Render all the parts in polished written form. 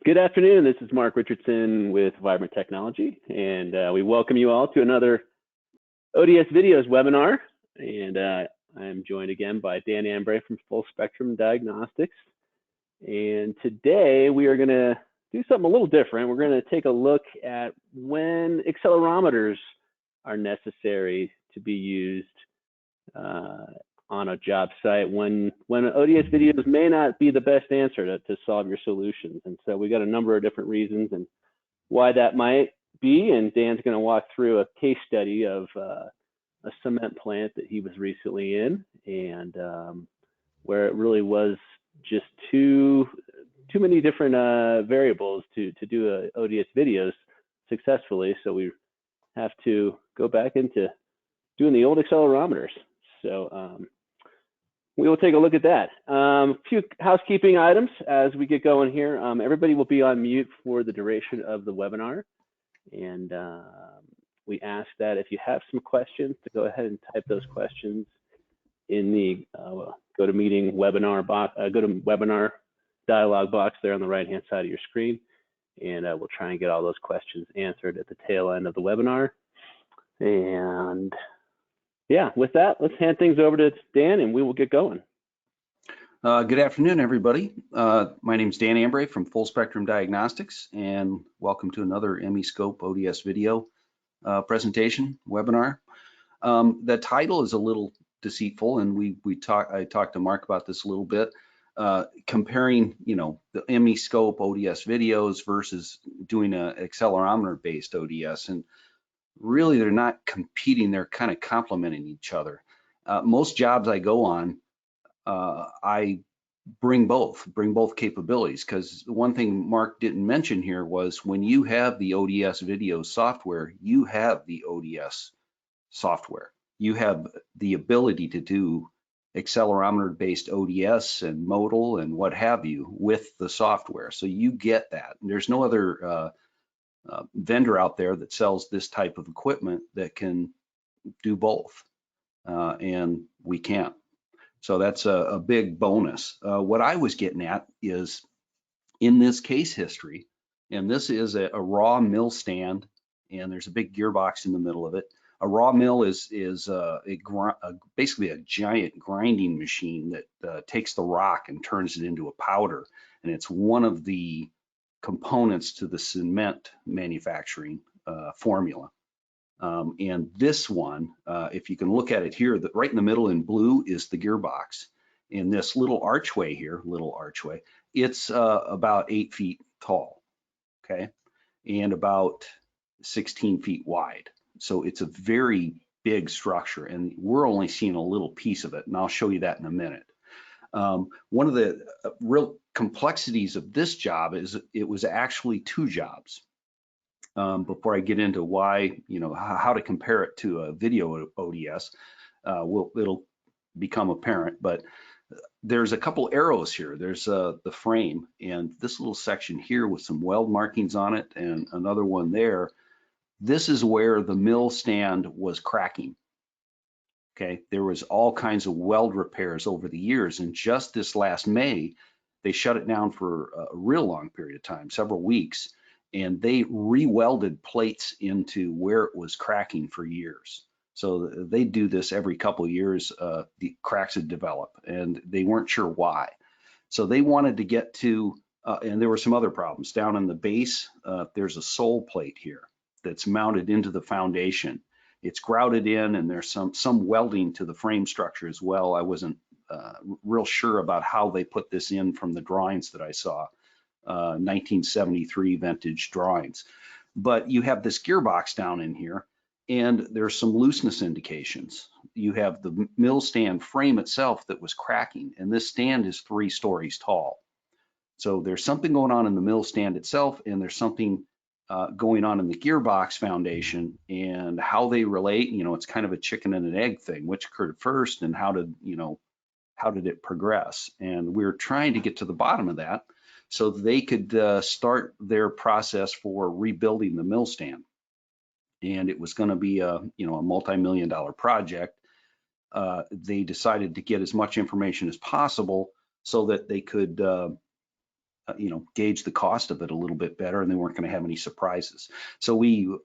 Good afternoon. This is Mark Richardson with Vibrant Technology, and we welcome you all to another ODS Videos webinar. And I'm joined again by Dan Ambray from Full Spectrum Diagnostics. And today we are going to do something a little different. We're going to take a look at when accelerometers are necessary to be used on a job site, when ODS videos may not be the best answer to solve your solutions. And so we got a number of different reasons and why that might be. And Dan's going to walk through a case study of a cement plant that he was recently in, and where it really was just too many different variables to do ODS videos successfully. So we have to go back into doing the old accelerometers. So we will take a look at that. A few housekeeping items as we get going here. Everybody will be on mute for the duration of the webinar. And we ask that if you have some questions, to go ahead and type those questions in the GoToMeeting webinar box, GoToWebinar dialog box there on the right-hand side of your screen. And we'll try and get all those questions answered at the tail end of the webinar. And yeah, with that, let's hand things over to Dan and we will get going. Good afternoon, everybody. My name is Dan Ambray from Full Spectrum Diagnostics, and welcome to another MEscope ODS video presentation webinar. The title is a little deceitful, and I talked to Mark about this a little bit, comparing, the MEscope ODS videos versus doing an accelerometer-based ODS, and really they're not competing, they're kind of complementing each other. Most jobs I go on, I bring both capabilities, because one thing Mark didn't mention here was when you have the ODS video software, you have the ODS software. You have the ability to do accelerometer-based ODS and modal and what have you with the software. So you get that. There's no other vendor out there that sells this type of equipment that can do both, and we can't. So that's a big bonus. What I was getting at is in this case history, and this is a raw mill stand, and there's a big gearbox in the middle of it. A raw mill is basically a giant grinding machine that takes the rock and turns it into a powder, and it's one of the components to the cement manufacturing formula. And this one, if you can look at it here, right in the middle in blue is the gearbox. In this little archway here, it's about 8 feet tall, okay, and about 16 feet wide. So it's a very big structure, and we're only seeing a little piece of it, and I'll show you that in a minute. One of the real complexities of this job is it was actually two jobs. Before I get into why, how to compare it to a video ODS, it'll become apparent. But there's a couple arrows here. There's the frame, and this little section here with some weld markings on it, and another one there. This is where the mill stand was cracking. Okay, there was all kinds of weld repairs over the years, and just this last May, they shut it down for a real long period of time, several weeks, and they re-welded plates into where it was cracking for years. So they do this every couple of years. The cracks would develop, and they weren't sure why. So they wanted to get to, and there were some other problems. Down in the base, there's a sole plate here that's mounted into the foundation. It's grouted in, and there's some welding to the frame structure as well. I wasn't real sure about how they put this in from the drawings that I saw, 1973 vintage drawings. But you have this gearbox down in here, and there's some looseness indications. You have the mill stand frame itself that was cracking, and this stand is 3 stories tall. So there's something going on in the mill stand itself, and there's something going on in the gearbox foundation, and how they relate. It's kind of a chicken and an egg thing. Which occurred first, and how did it progress? And we're trying to get to the bottom of that, so they could start their process for rebuilding the mill stand. And it was going to be a multi-million-dollar project. They decided to get as much information as possible so that they could gauge the cost of it a little bit better, and they weren't going to have any surprises. So we,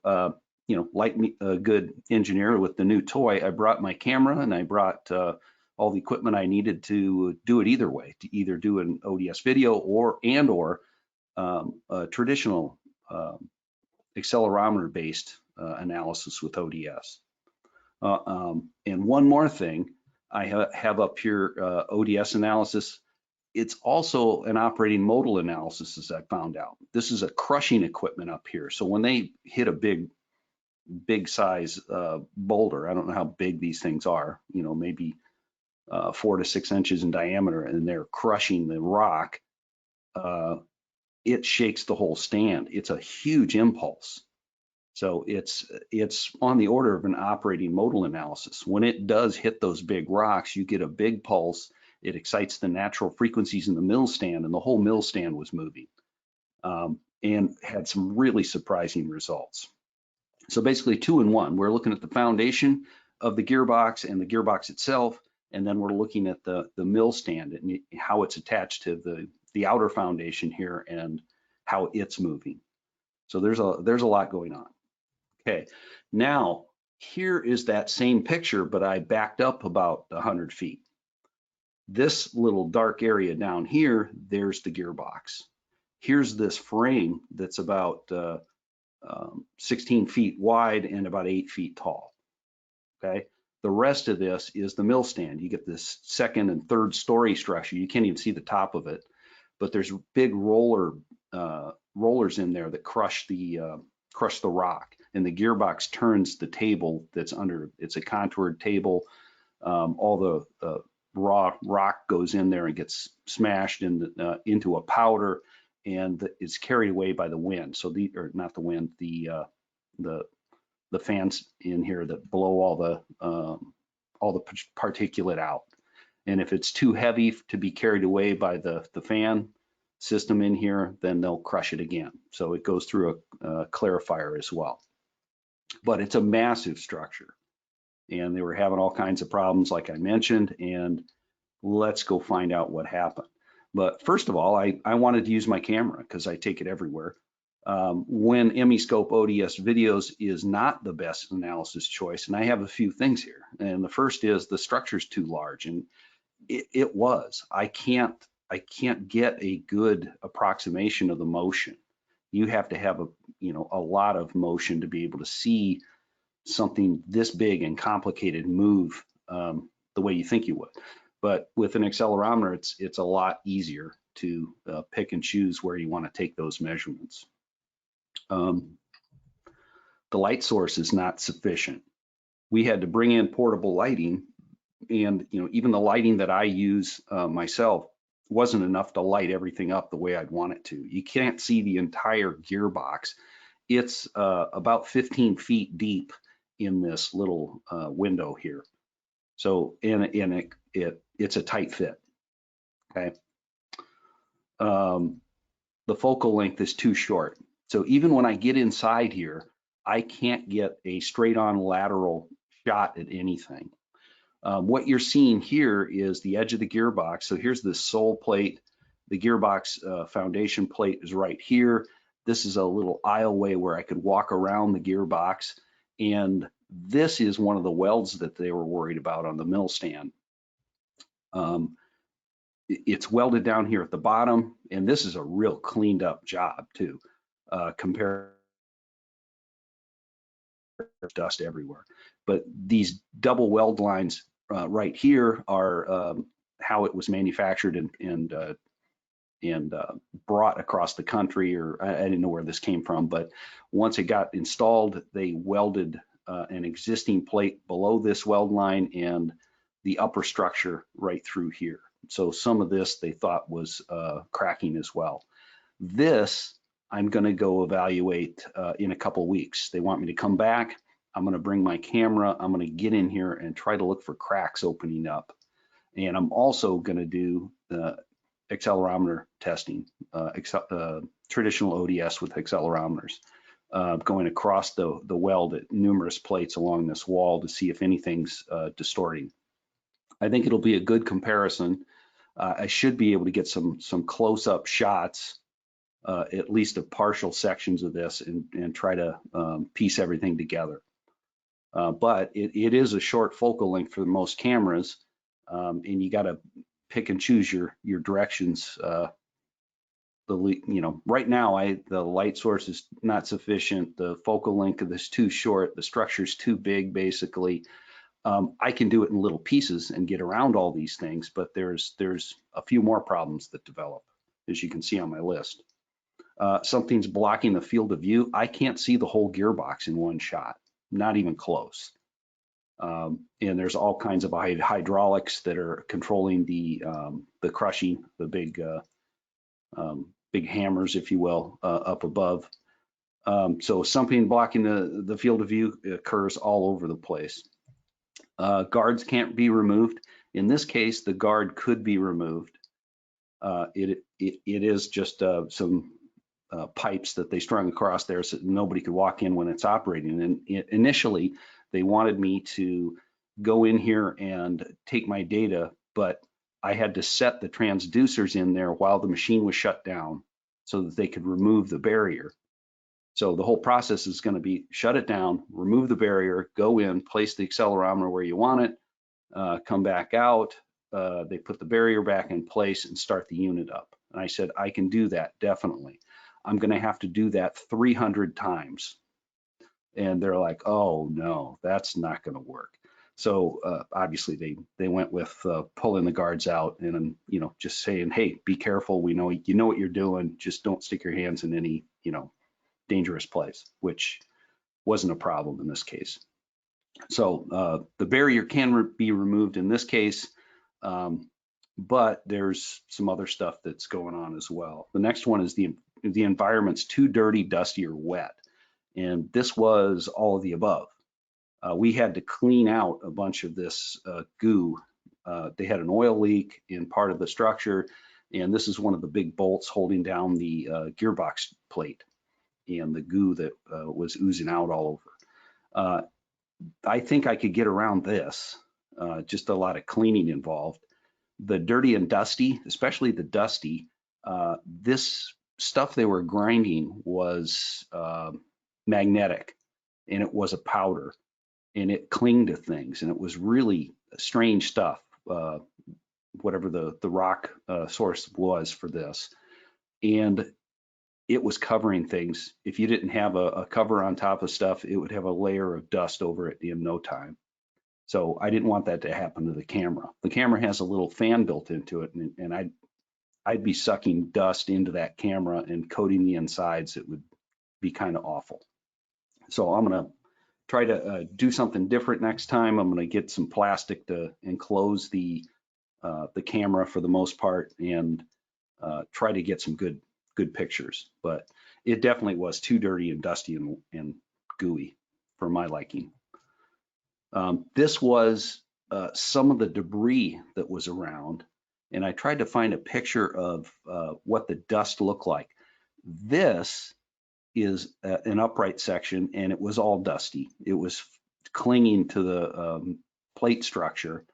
like me, a good engineer with the new toy, I brought my camera and I brought all the equipment I needed to do it either way, to either do an ODS video or a traditional accelerometer based analysis with ODS. And one more thing I have up here, ODS analysis. It's also an operating modal analysis, as I found out. This is a crushing equipment up here. So when they hit a big size boulder, I don't know how big these things are, maybe 4 to 6 inches in diameter, and they're crushing the rock, it shakes the whole stand. It's a huge impulse. So it's on the order of an operating modal analysis. When it does hit those big rocks, you get a big pulse. It excites the natural frequencies in the mill stand, and the whole mill stand was moving, and had some really surprising results. So basically 2 in 1. We're looking at the foundation of the gearbox and the gearbox itself, and then we're looking at the mill stand and how it's attached to the outer foundation here and how it's moving. So there's a lot going on. Okay, now here is that same picture, but I backed up about 100 feet. This little dark area down here, there's the gearbox. Here's this frame that's about 16 feet wide and about 8 feet tall. Okay, the rest of this is the mill stand. You get this 2nd and 3rd story structure. You can't even see the top of it, but there's big rollers in there that crush the rock, and the gearbox turns the table that's under. It's a contoured table. All the raw rock goes in there and gets smashed into a powder, and it's carried away by the wind. So not the wind, the fans in here that blow all the particulate out. And if it's too heavy to be carried away by the fan system in here, then they'll crush it again. So it goes through a clarifier as well. But it's a massive structure, and they were having all kinds of problems, like I mentioned, and let's go find out what happened. But first of all, I wanted to use my camera because I take it everywhere. When MEscope ODS videos is not the best analysis choice, and I have a few things here. And the first is the structure's too large, and it was. I can't get a good approximation of the motion. You have to have a lot of motion to be able to see something this big and complicated move the way you think you would. But with an accelerometer, it's a lot easier to pick and choose where you want to take those measurements. The light source is not sufficient. We had to bring in portable lighting, and even the lighting that I use myself wasn't enough to light everything up the way I'd want it to. You can't see the entire gearbox. It's about 15 feet deep in this little window here. So it's a tight fit. Okay. The focal length is too short. So even when I get inside here, I can't get a straight on lateral shot at anything. What you're seeing here is the edge of the gearbox. So here's the sole plate. The gearbox foundation plate is right here. This is a little aisleway where I could walk around the gearbox. And this is one of the welds that they were worried about on the mill stand. It's welded down here at the bottom, and this is a real cleaned up job too, compared to dust everywhere. But these double weld lines right here are how it was manufactured and brought across the country, or I didn't know where this came from, but once it got installed, they welded an existing plate below this weld line and the upper structure right through here. So some of this they thought was cracking as well. This I'm going to go evaluate in a couple weeks. They want me to come back. I'm going to bring my camera. I'm going to get in here and try to look for cracks opening up. And I'm also going to do accelerometer testing, traditional ODS with accelerometers, going across the weld at numerous plates along this wall to see if anything's distorting. I think it'll be a good comparison I should be able to get some close-up shots, at least of partial sections of this, and try to piece everything together. But it is a short focal length for most cameras, and you got to pick and choose your directions. Right now, the light source is not sufficient. The focal length of this is too short. The structure is too big, basically. I can do it in little pieces and get around all these things, but there's a few more problems that develop, as you can see on my list. Something's blocking the field of view. I can't see the whole gearbox in one shot, not even close. And there's all kinds of hydraulics that are controlling the crushing, the big hammers, if you will, up above. So something blocking the field of view occurs all over the place. Guards can't be removed. In this case, the guard could be removed. It is just some pipes that they strung across there so nobody could walk in when it's operating. And initially, they wanted me to go in here and take my data, but I had to set the transducers in there while the machine was shut down so that they could remove the barrier. So the whole process is going to be shut it down, remove the barrier, go in, place the accelerometer where you want it, come back out. They put the barrier back in place and start the unit up. And I said, I can do that, definitely. I'm going to have to do that 300 times. And they're like, oh no, that's not going to work. So obviously they went with pulling the guards out and just saying, hey, be careful. We know you know what you're doing. Just don't stick your hands in any dangerous place, which wasn't a problem in this case. So the barrier can be removed in this case, but there's some other stuff that's going on as well. The next one is the environment's too dirty, dusty, or wet. And this was all of the above. We had to clean out a bunch of this goo. They had an oil leak in part of the structure, and this is one of the big bolts holding down the gearbox plate and the goo that was oozing out all over. I think I could get around this, just a lot of cleaning involved. The dirty and dusty, especially the dusty, this stuff they were grinding was magnetic, and it was a powder, and it clinged to things, and it was really strange stuff, whatever the rock source was for this. And it was covering things. If you didn't have a cover on top of stuff, it would have a layer of dust over it in no time. So I didn't want that to happen to the camera. The camera has a little fan built into it, and I'd be sucking dust into that camera and coating the insides. It would be kind of awful. So I'm gonna try to do something different next time. I'm gonna get some plastic to enclose the camera for the most part, and try to get some good pictures. But it definitely was too dirty and dusty and gooey for my liking. This was some of the debris that was around, and I tried to find a picture of what the dust looked like. This is an upright section, and it was all dusty. It was clinging to the plate structure,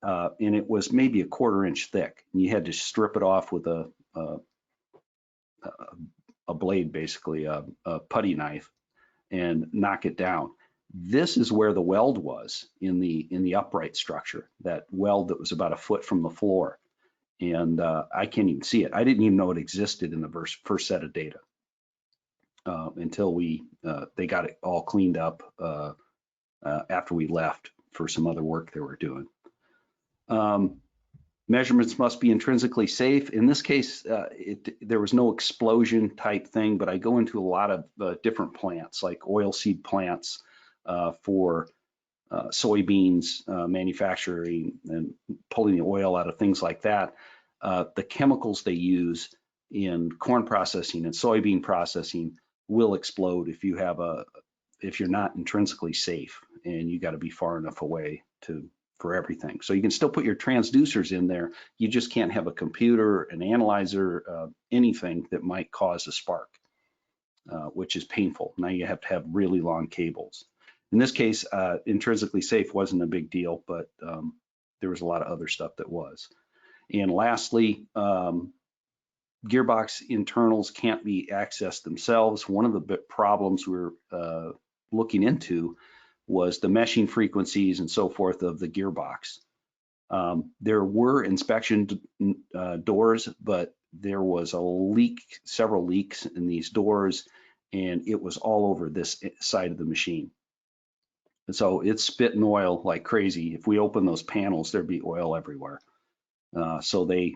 and it was maybe 1/4 inch thick. And you had to strip it off with a blade, basically a putty knife, and knock it down. This is where the weld was in the upright structure, that weld that was about 1 foot from the floor. And I can't even see it. I didn't even know it existed in the first set of data until they got it all cleaned up after we left for some other work they were doing. Measurements must be intrinsically safe. In this case, there was no explosion type thing, but I go into a lot of different plants, like oilseed plants for soybeans manufacturing and pulling the oil out of things like that. The chemicals they use in corn processing and soybean processing will explode if you're not intrinsically safe, and you got to be far enough away for everything. So you can still put your transducers in there. You just can't have a computer, an analyzer, anything that might cause a spark, which is painful. Now you have to have really long cables. In this case, intrinsically safe wasn't a big deal, but there was a lot of other stuff that was. And lastly, gearbox internals can't be accessed themselves. One of the problems we're looking into was the meshing frequencies and so forth of the gearbox. There were inspection doors, but there was a leak, several leaks in these doors, and it was all over this side of the machine. And so it's spitting oil like crazy. If we open those panels, there'd be oil everywhere. So they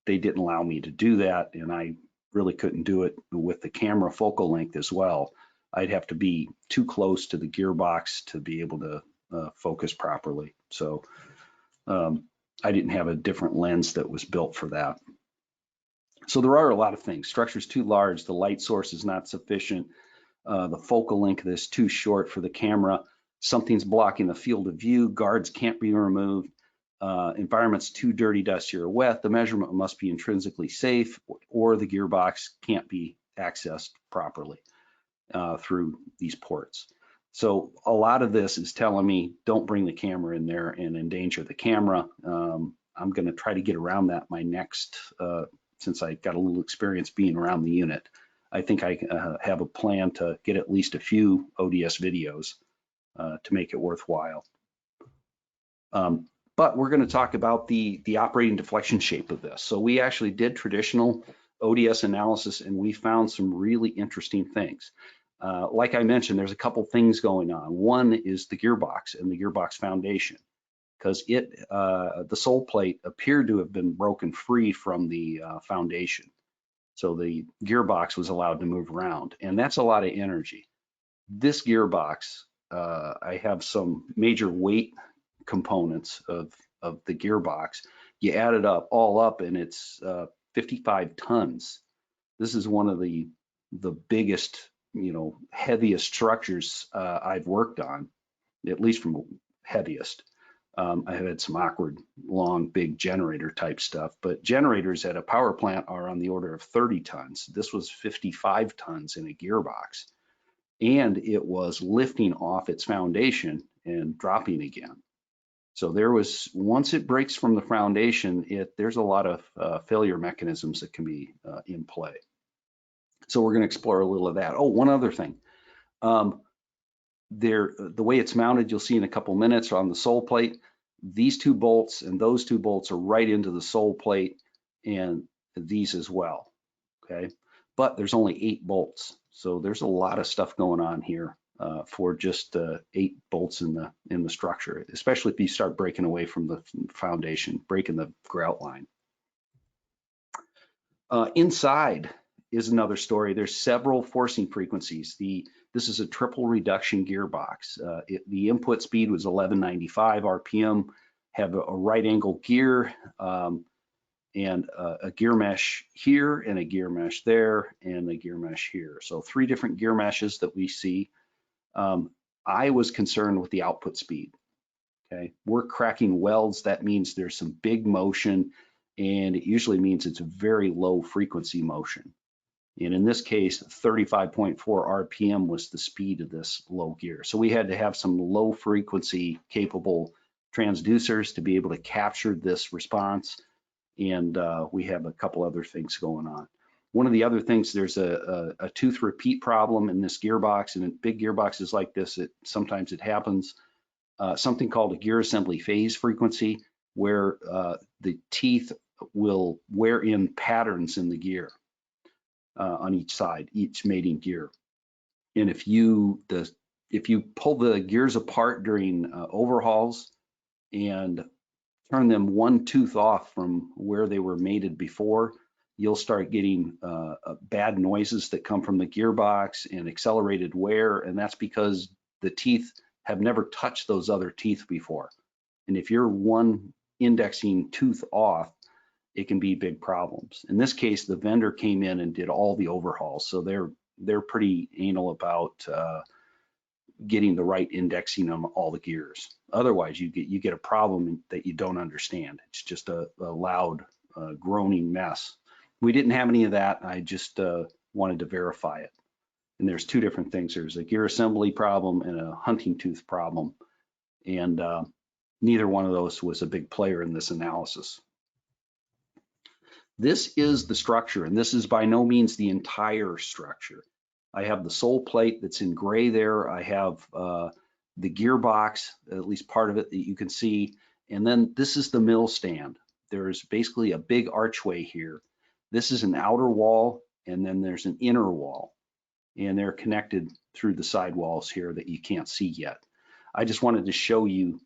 didn't allow me to do that, and I really couldn't do it with the camera focal length as well. I'd have to be too close to the gearbox to be able to focus properly. So I didn't have a different lens that was built for that. So there are a lot of things. Structure's too large, the light source is not sufficient, the focal length is too short for the camera, something's blocking the field of view, guards can't be removed, environment's too dirty, dusty, or wet, the measurement must be intrinsically safe, or the gearbox can't be accessed properly through these ports. So a lot of this is telling me don't bring the camera in there and endanger the camera. I'm going to try to get around that my next, since I got a little experience being around the unit. I think I have a plan to get at least a few ODS videos to make it worthwhile. But we're going to talk about the operating deflection shape of this. So we actually did traditional ODS analysis, and we found some really interesting things. Like I mentioned, there's a couple things going on. One is the gearbox and the gearbox foundation, because the sole plate appeared to have been broken free from the foundation. So the gearbox was allowed to move around, and that's a lot of energy. This gearbox, I have some major weight components of the gearbox. You add it up, all up, and it's 55 tons. This is one of the biggest, heaviest structures I've worked on, at least from heaviest. I have had some awkward, long, big generator type stuff, but generators at a power plant are on the order of 30 tons. This was 55 tons in a gearbox, and it was lifting off its foundation and dropping again. So there was, once it breaks from the foundation, there's a lot of failure mechanisms that can be in play. So we're going to explore a little of that. Oh, one other thing. The way it's mounted, you'll see in a couple minutes on the sole plate. These two bolts and those two bolts are right into the sole plate, and these as well. Okay, but there's only 8 bolts, so there's a lot of stuff going on here for just 8 bolts in the structure, especially if you start breaking away from the foundation, breaking the grout line. Inside is another story. There's several forcing frequencies. This is a triple reduction gearbox. The input speed was 1195 RPM, have a right angle gear and a gear mesh here and a gear mesh there and a gear mesh here. So 3 different gear meshes that we see. I was concerned with the output speed. Okay, we're cracking welds. That means there's some big motion, and it usually means it's a very low frequency motion. And in this case, 35.4 RPM was the speed of this low gear. So we had to have some low frequency capable transducers to be able to capture this response. And we have a couple other things going on. One of the other things, there's a tooth repeat problem in this gearbox, and in big gearboxes like this, sometimes it happens. Something called a gear assembly phase frequency, where the teeth will wear in patterns in the gear. On each side, each mating gear. And if you pull the gears apart during overhauls and turn them one tooth off from where they were mated before, you'll start getting bad noises that come from the gearbox and accelerated wear, and that's because the teeth have never touched those other teeth before. And if you're one indexing tooth off, it can be big problems. In this case, the vendor came in and did all the overhauls, so they're pretty anal about getting the right indexing on all the gears. Otherwise, you get a problem that you don't understand. It's just a loud groaning mess. We didn't have any of that. I just wanted to verify it. And there's 2 different things. There's a gear assembly problem and a hunting tooth problem, and neither one of those was a big player in this analysis. This is the structure, and this is by no means the entire structure. I have the sole plate that's in gray there. I have the gearbox, at least part of it that you can see. And then this is the mill stand. There's basically a big archway here. This is an outer wall, and then there's an inner wall. And they're connected through the side walls here that you can't see yet. I just wanted to show you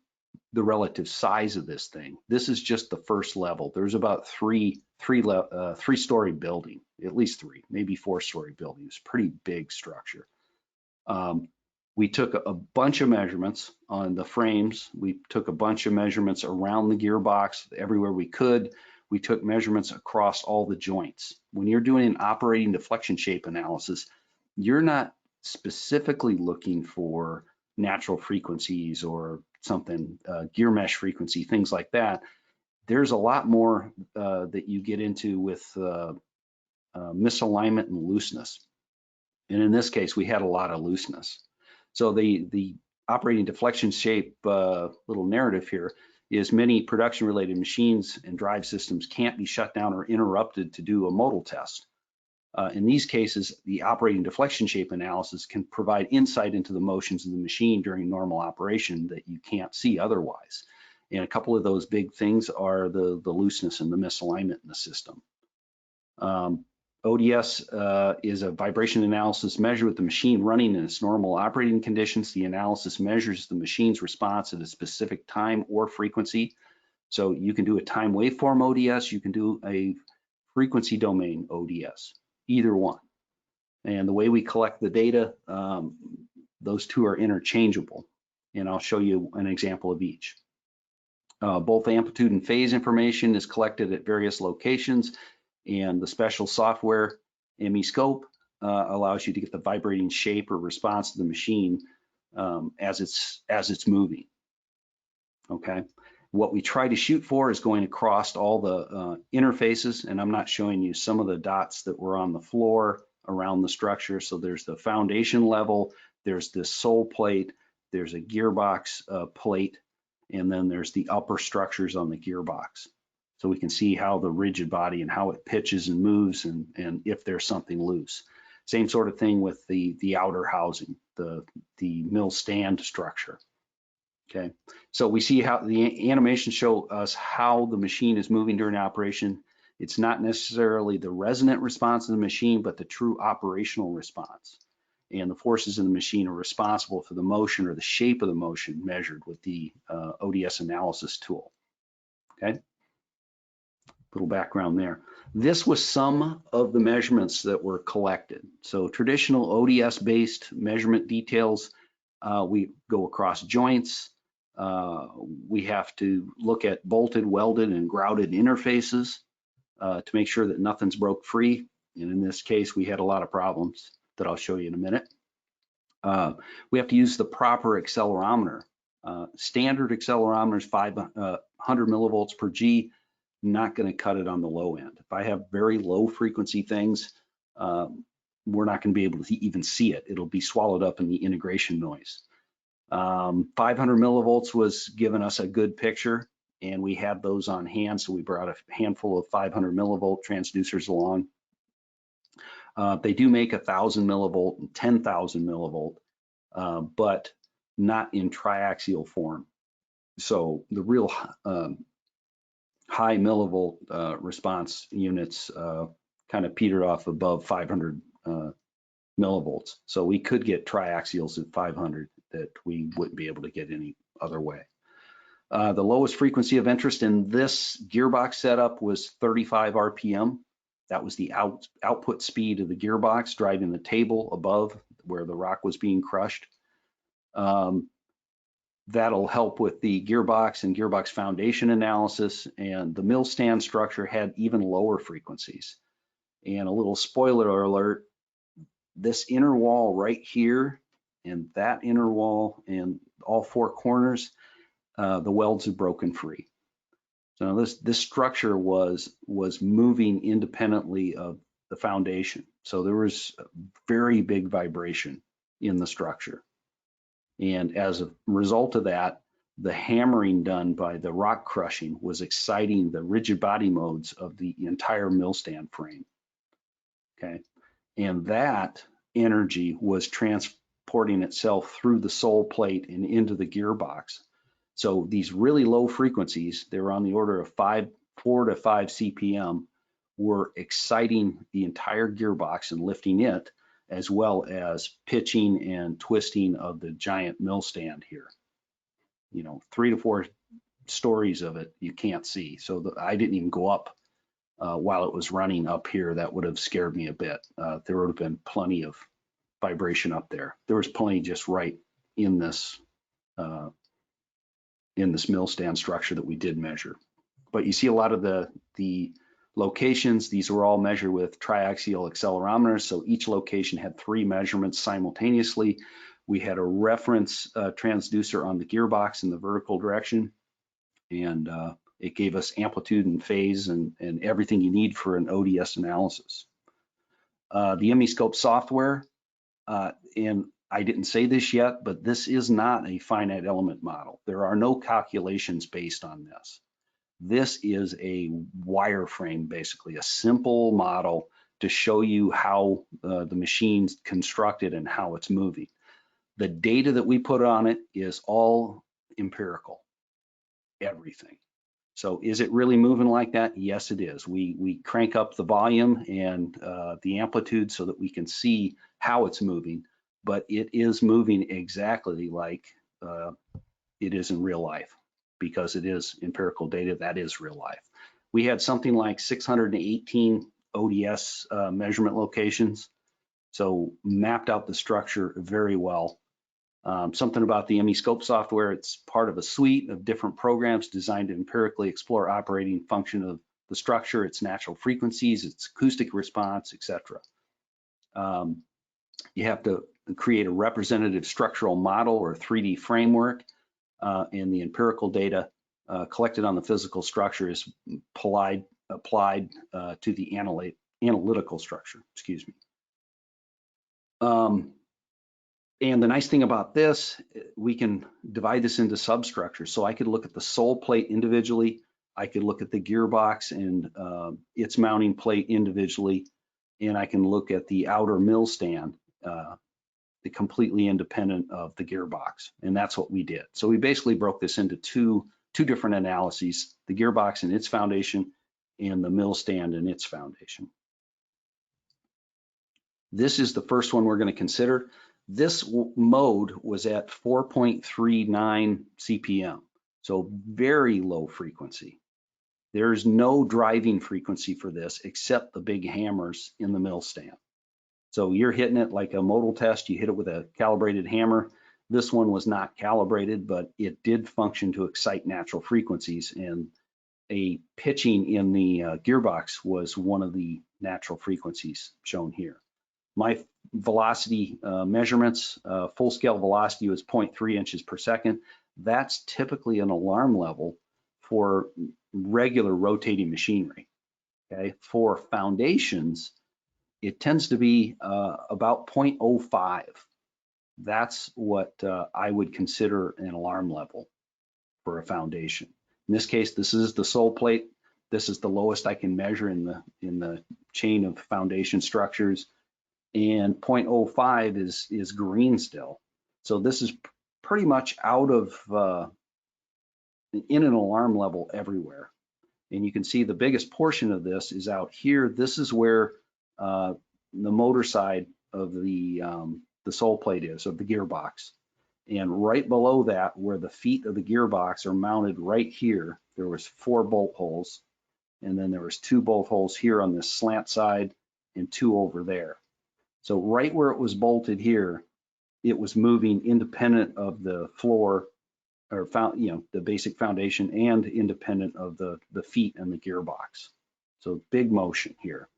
the relative size of this thing. This is just the first level. There's about three-story building, at least three, maybe four-story building. It's a pretty big structure. We took a bunch of measurements on the frames. We took a bunch of measurements around the gearbox everywhere we could. We took measurements across all the joints. When you're doing an operating deflection shape analysis, you're not specifically looking for natural frequencies or something, gear mesh frequency, things like that. There's a lot more that you get into with misalignment and looseness. And in this case, we had a lot of looseness. So the operating deflection shape little narrative here is many production related machines and drive systems can't be shut down or interrupted to do a modal test. In these cases, the operating deflection shape analysis can provide insight into the motions of the machine during normal operation that you can't see otherwise. And a couple of those big things are the looseness and the misalignment in the system. ODS is a vibration analysis measure with the machine running in its normal operating conditions. The analysis measures the machine's response at a specific time or frequency. So you can do a time waveform ODS, you can do a frequency domain ODS, either one. And the way we collect the data, those two are interchangeable. And I'll show you an example of each. Both amplitude and phase information is collected at various locations, and the special software MEscope allows you to get the vibrating shape or response to the machine as it's moving. Okay. What we try to shoot for is going across all the interfaces, and I'm not showing you some of the dots that were on the floor around the structure. So there's the foundation level, there's this sole plate, there's a gearbox plate, and then there's the upper structures on the gearbox. So we can see how the rigid body and how it pitches and moves, and if there's something loose. Same sort of thing with the outer housing, the mill stand structure. Okay, so we see how the animations show us how the machine is moving during operation. It's not necessarily the resonant response of the machine, but the true operational response. And the forces in the machine are responsible for the motion or the shape of the motion measured with the ODS analysis tool. Okay, little background there. This was some of the measurements that were collected. So traditional ODS-based measurement details, we go across joints. We have to look at bolted, welded, and grouted interfaces to make sure that nothing's broke free. And in this case, we had a lot of problems that I'll show you in a minute. We have to use the proper accelerometer. Standard accelerometers, 500 millivolts per G, not going to cut it on the low end. If I have very low frequency things, we're not going to be able to even see it. It'll be swallowed up in the integration noise. 500 millivolts was giving us a good picture, and we had those on hand, so we brought a handful of 500 millivolt transducers along. They do make 1,000 millivolt and 10,000 millivolt, but not in triaxial form. So the real high millivolt response units kind of petered off above 500 millivolts. So we could get triaxials at 500 that we wouldn't be able to get any other way. The lowest frequency of interest in this gearbox setup was 35 RPM. That was the output speed of the gearbox driving the table above where the rock was being crushed. That'll help with the gearbox and gearbox foundation analysis, and the mill stand structure had even lower frequencies. And a little spoiler alert, this inner wall right here and that inner wall and all four corners, the welds have broken free. So this structure was moving independently of the foundation. So there was a very big vibration in the structure. And as a result of that, the hammering done by the rock crushing was exciting the rigid body modes of the entire mill stand frame. Okay, and that energy was transporting itself through the sole plate and into the gearbox. So these really low frequencies, they were on the order of 4 to 5 CPM, were exciting the entire gearbox and lifting it, as well as pitching and twisting of the giant mill stand here. 3 to 4 stories of it you can't see. So I didn't even go up while it was running up here. That would have scared me a bit. There would have been plenty of vibration up there. There was plenty just right in this mill stand structure that we did measure. But you see a lot of the locations. These were all measured with triaxial accelerometers. So each location had 3 measurements simultaneously. We had a reference transducer on the gearbox in the vertical direction, and it gave us amplitude and phase and everything you need for an ODS analysis. The MEscope software, and I didn't say this yet, but this is not a finite element model. There are no calculations based on this. This is a wireframe, basically a simple model to show you how the machine's constructed and how it's moving. The data that we put on it is all empirical, everything. So is it really moving like that? Yes, it is. We crank up the volume and the amplitude so that we can see how it's moving, but it is moving exactly like it is in real life, because it is empirical data. That is real life. We had something like 618 ODS measurement locations, so mapped out the structure very well. Something about the MEscope software, it's part of a suite of different programs designed to empirically explore operating function of the structure, its natural frequencies, its acoustic response, etc. You have to create a representative structural model or 3D framework, and the empirical data collected on the physical structure is applied to the analytical structure, excuse me. And the nice thing about this, we can divide this into substructures. So I could look at the sole plate individually. I could look at the gearbox and its mounting plate individually. And I can look at the outer mill stand, completely independent of the gearbox. And that's what we did. So we basically broke this into two different analyses, the gearbox and its foundation and the mill stand and its foundation. This is the first one we're going to consider. This mode was at 4.39 CPM, so very low frequency. There's no driving frequency for this except the big hammers in the mill stand. So you're hitting it like a modal test, you hit it with a calibrated hammer. This one was not calibrated, but it did function to excite natural frequencies, and a pitching in the gearbox was one of the natural frequencies shown here. My velocity measurements, full scale velocity was 0.3 inches per second. That's typically an alarm level for regular rotating machinery. Okay, for foundations, it tends to be about 0.05. That's what I would consider an alarm level for a foundation. In this case, this is the sole plate. This is the lowest I can measure in the chain of foundation structures. And 0.05 is green still. So this is pretty much out of in an alarm level everywhere. And you can see the biggest portion of this is out here. This is where the motor side of the sole plate is, of the gearbox. And right below that, where the feet of the gearbox are mounted right here, there was 4 bolt holes. And then there was 2 bolt holes here on this slant side and 2 over there. So right where it was bolted here, it was moving independent of the floor, or the basic foundation, and independent of the feet and the gearbox. So big motion here,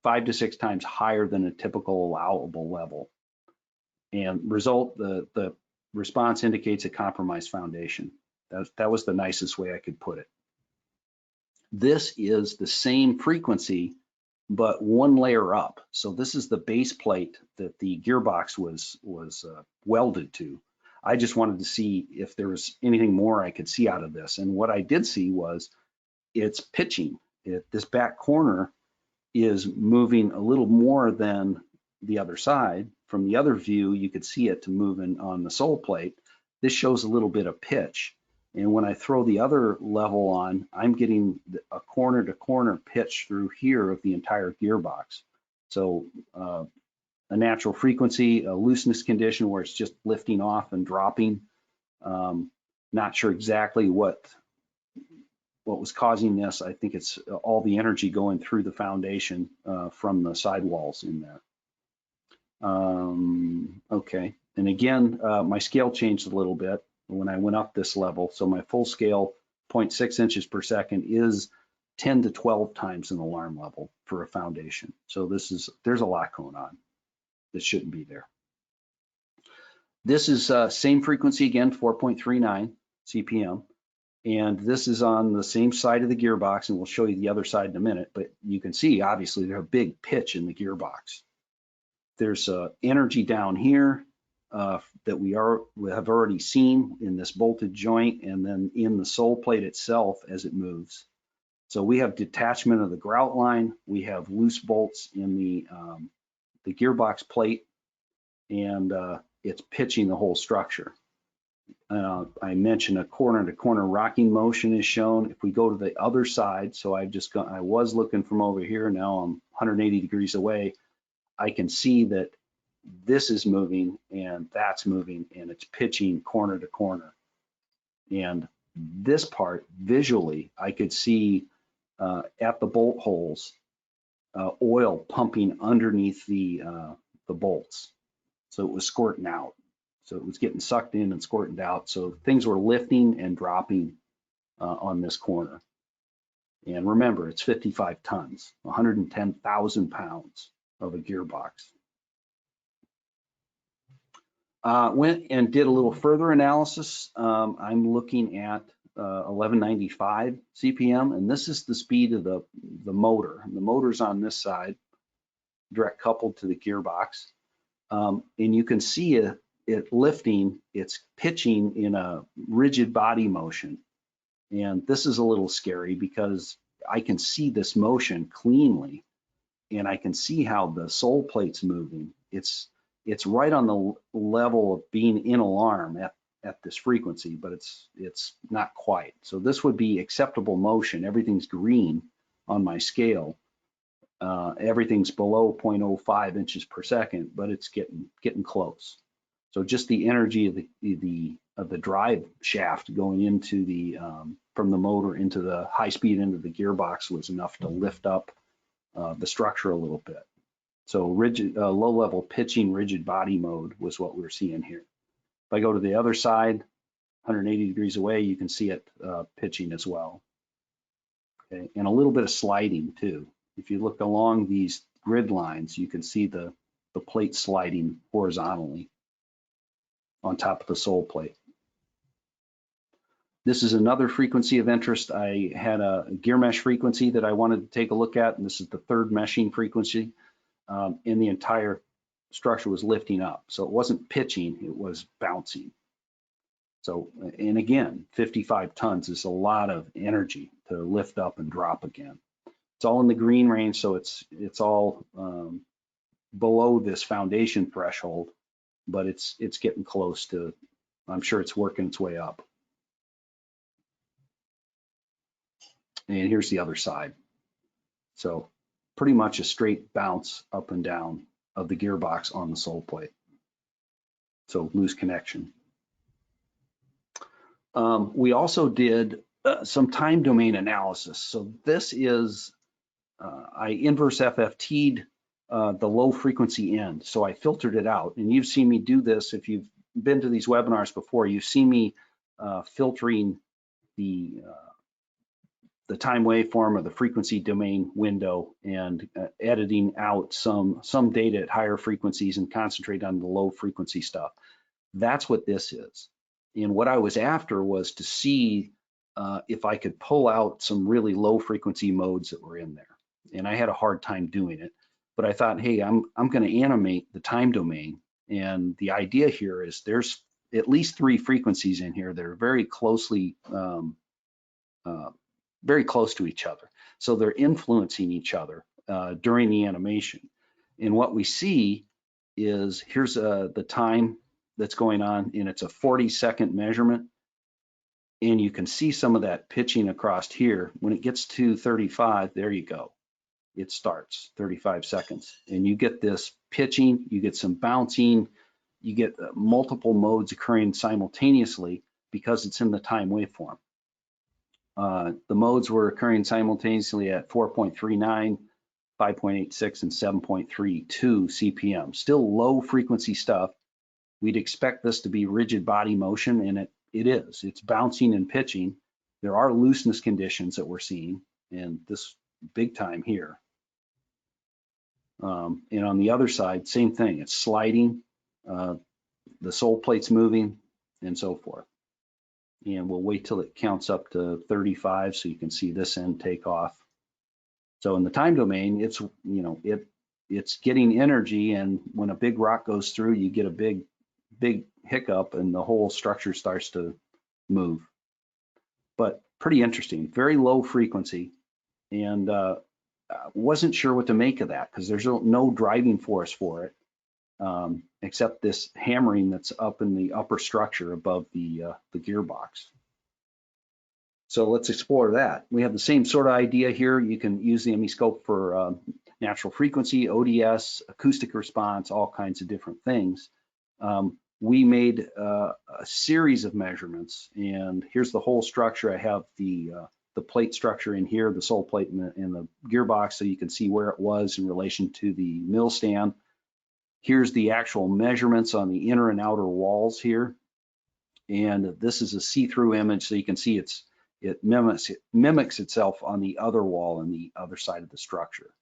5 to 6 times higher than a typical allowable level. And the response indicates a compromised foundation. That was the nicest way I could put it. This is the same frequency, but 1 layer up. So this is the base plate that the gearbox was welded to. I just wanted to see if there was anything more I could see out of this. And what I did see was it's pitching. This back corner is moving a little more than the other side. From the other view, you could see it to moving on the sole plate. This shows a little bit of pitch. And when I throw the other level on, I'm getting a corner to corner pitch through here of the entire gearbox. So a natural frequency, a looseness condition where it's just lifting off and dropping. Not sure exactly what was causing this. I think it's all the energy going through the foundation from the sidewalls in there. Okay, and again, my scale changed a little bit when I went up this level. So my full scale 0.6 inches per second is 10 to 12 times an alarm level for a foundation. So there's a lot going on that shouldn't be there. This is same frequency again, 4.39 CPM. And this is on the same side of the gearbox, and we'll show you the other side in a minute, but you can see, obviously, there's a big pitch in the gearbox. There's energy down here that we have already seen in this bolted joint and then in the sole plate itself as it moves. So we have detachment of the grout line, we have loose bolts in the gearbox plate, and it's pitching the whole structure. I mentioned a corner-to-corner rocking motion is shown. If we go to the other side, so I was looking from over here, now I'm 180 degrees away, I can see that this is moving and that's moving, and it's pitching corner to corner. And this part, visually, I could see at the bolt holes, oil pumping underneath the bolts. So it was squirting out. So it was getting sucked in and squirting out. So things were lifting and dropping on this corner. And remember, it's 55 tons, 110,000 pounds of a gearbox. Went and did a little further analysis. I'm looking at 1195 CPM, and this is the speed of the motor. And the motor's on this side, direct coupled to the gearbox. And you can see it lifting, it's pitching in a rigid body motion. And this is a little scary because I can see this motion cleanly, and I can see how the sole plate's moving. It's right on the level of being in alarm at this frequency, but it's not quite. So this would be acceptable motion. Everything's green on my scale. Everything's below 0.05 inches per second, but it's getting close. So just the energy of the drive shaft going into the from the motor into the high speed into the gearbox was enough to lift up the structure a little bit. So rigid, low level pitching rigid body mode was what we're seeing here. If I go to the other side, 180 degrees away, you can see it pitching as well. Okay, and a little bit of sliding too. If you look along these grid lines, you can see the plate sliding horizontally on top of the sole plate. This is another frequency of interest. I had a gear mesh frequency that I wanted to take a look at, and this is the third meshing frequency. And the entire structure was lifting up. So it wasn't pitching, it was bouncing. So, and again, 55 tons is a lot of energy to lift up and drop again. It's all in the green range, so it's all below this foundation threshold, but it's getting close to, I'm sure it's working its way up. And here's the other side. So pretty much a straight bounce up and down of the gearbox on the sole plate. So loose connection. We also did some time domain analysis. So this is, I inverse FFT'd the low frequency end. So I filtered it out, and you've seen me do this. If you've been to these webinars before, you've seen me filtering the time waveform or the frequency domain window and editing out some data at higher frequencies and concentrate on the low frequency stuff. That's what this is. And what I was after was to see if I could pull out some really low frequency modes that were in there. And I had a hard time doing it, but I thought, hey, I'm going to animate the time domain. And the idea here is at least 3 frequencies in here that are very closely, very close to each other. So they're influencing each other during the animation. And what we see is, here's the time that's going on, and it's a 40-second measurement. And you can see some of that pitching across here. When it gets to 35, there you go. It starts 35 seconds. And you get this pitching, you get some bouncing, you get multiple modes occurring simultaneously because it's in the time waveform. The modes were occurring simultaneously at 4.39, 5.86, and 7.32 CPM. Still low frequency stuff. We'd expect this to be rigid body motion, and it is. It's bouncing and pitching. There are looseness conditions that we're seeing, and this big time here. And on the other side, same thing. It's sliding, the sole plate's moving, and so forth. And we'll wait till it counts up to 35 so you can see this end take off. So in the time domain, it's, you know, it's getting energy, and when a big rock goes through, you get a big hiccup and the whole structure starts to move. But pretty interesting, very low frequency, and wasn't sure what to make of that because there's no driving force for it, except this hammering that's up in the upper structure above the gearbox. So let's explore that. We have the same sort of idea here. You can use the MEscope for natural frequency, ODS, acoustic response, all kinds of different things. We made a series of measurements, and here's the whole structure. I have the plate structure in here, the sole plate in the gearbox, so you can see where it was in relation to the mill stand. Here's the actual measurements on the inner and outer walls here. And this is a see-through image, so you can see it mimics itself on the other wall and the other side of the structure.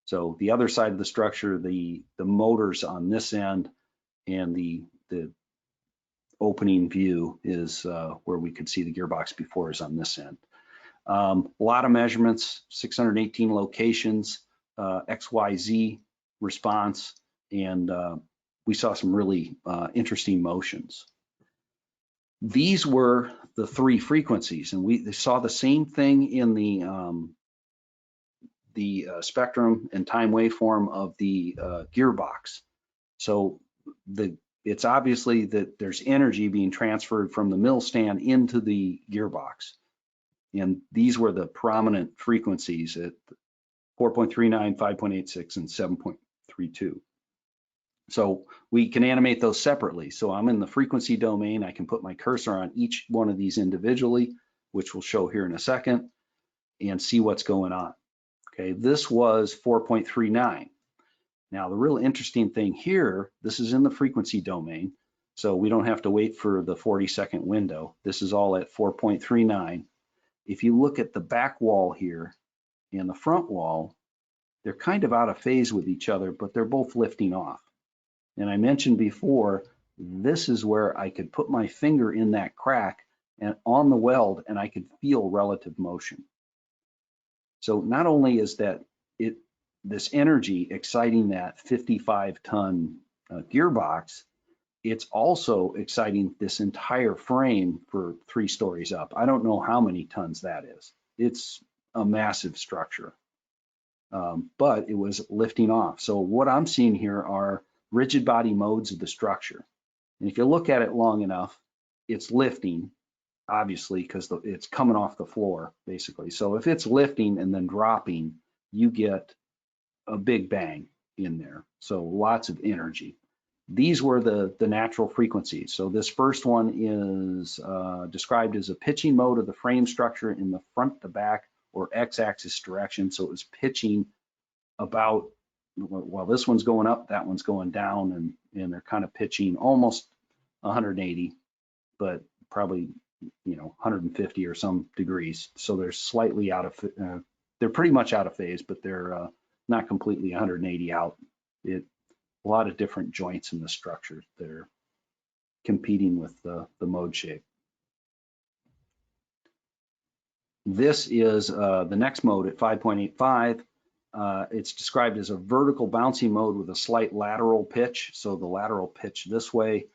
So the other side of the structure, the motors on this end, and the opening view is where we could see the gearbox before is on this end. A lot of measurements, 618 locations, XYZ response, and we saw some really interesting motions. These were the 3 frequencies, and we saw the same thing in the spectrum and time waveform of the gearbox. So it's obviously that there's energy being transferred from the mill stand into the gearbox. And these were the prominent frequencies at 4.39, 5.86, and 7.32. So we can animate those separately. So I'm in the frequency domain. I can put my cursor on each one of these individually, which we'll show here in a second, and see what's going on. Okay, this was 4.39. Now, the real interesting thing here, this is in the frequency domain, so we don't have to wait for the 40-second window. This is all at 4.39. If you look at the back wall here and the front wall, they're kind of out of phase with each other, but they're both lifting off. And I mentioned before, this is where I could put my finger in that crack and on the weld, and I could feel relative motion. So not only is that this energy exciting that 55-ton gearbox, it's also exciting this entire frame for 3 stories up. I don't know how many tons that is. It's a massive structure, but it was lifting off. So what I'm seeing here are rigid body modes of the structure. And if you look at it long enough, it's lifting, obviously, because it's coming off the floor, basically. So if it's lifting and then dropping, you get a big bang in there. So lots of energy. These were the natural frequencies. So this first one is described as a pitching mode of the frame structure in the front to back or x-axis direction. So it was pitching about, well, this one's going up, that one's going down, and they're kind of pitching almost 180, but probably, 150 or some degrees. So they're slightly out of, they're pretty much out of phase, but they're not completely 180 out. A lot of different joints in the structure that are competing with the mode shape. This is the next mode at 5.85. It's described as a vertical bouncy mode with a slight lateral pitch. So the lateral pitch this way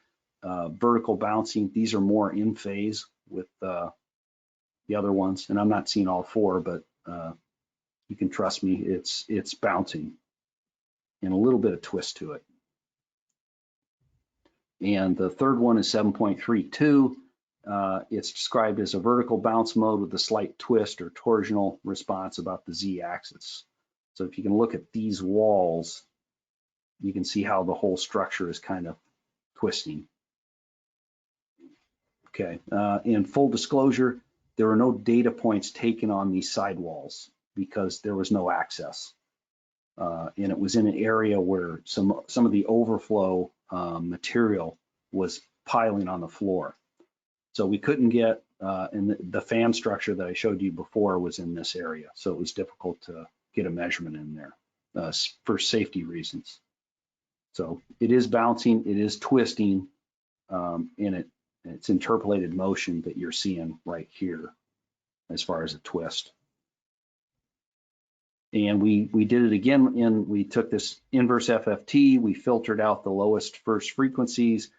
vertical bouncing. These are more in phase with the other ones, and I'm not seeing all four, but you can trust me, it's bouncing and a little bit of twist to it. And the third one is 7.32. It's described as a vertical bounce mode with a slight twist or torsional response about the z-axis. So if you can look at these walls, you can see how the whole structure is kind of twisting. Okay, in full disclosure, there were no data points taken on these sidewalls because there was no access. And it was in an area where some of the overflow material was piling on the floor. So we couldn't get, and the fan structure that I showed you before was in this area. So it was difficult to get a measurement in there for safety reasons. So it is bouncing, it is twisting, and it's interpolated motion that you're seeing right here as far as a twist. And we did it again, and we took this inverse FFT, we filtered out the lowest first frequencies,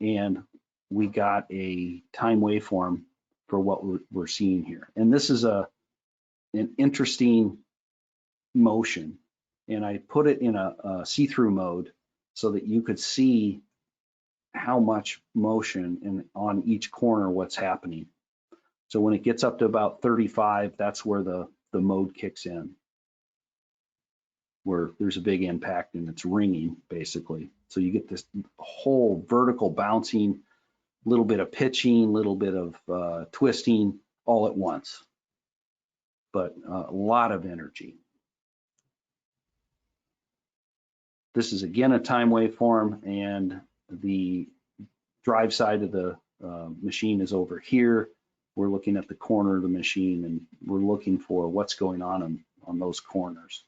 and we got a time waveform for what we're seeing here. And this is an interesting motion, and I put it in a see-through mode so that you could see how much motion and on each corner what's happening. So when it gets up to about 35, that's where the mode kicks in, where there's a big impact and it's ringing basically. So you get this whole vertical bouncing, little bit of pitching, little bit of twisting all at once, but a lot of energy. This is again a time waveform, and the drive side of the machine is over here. We're looking at the corner of the machine, and we're looking for what's going on those corners.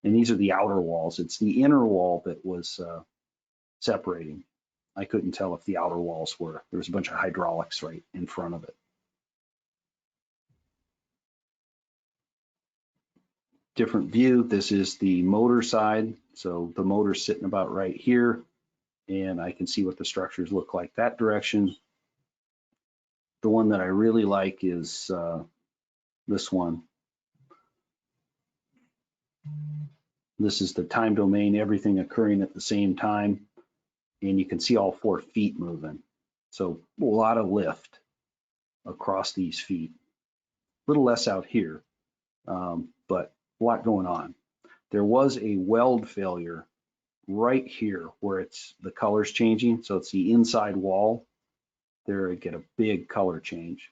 And these are the outer walls. It's the inner wall that was separating. I couldn't tell if the outer walls were. There was a bunch of hydraulics right in front of it. Different view. This is the motor side. So the motor's sitting about right here, and I can see what the structures look like that direction. The one that I really like is this one. This is the time domain, everything occurring at the same time, and you can see all 4 feet moving. So a lot of lift across these feet. A little less out here, but a lot going on. There was a weld failure right here where it's the color's changing. So it's the inside wall. There I get a big color change.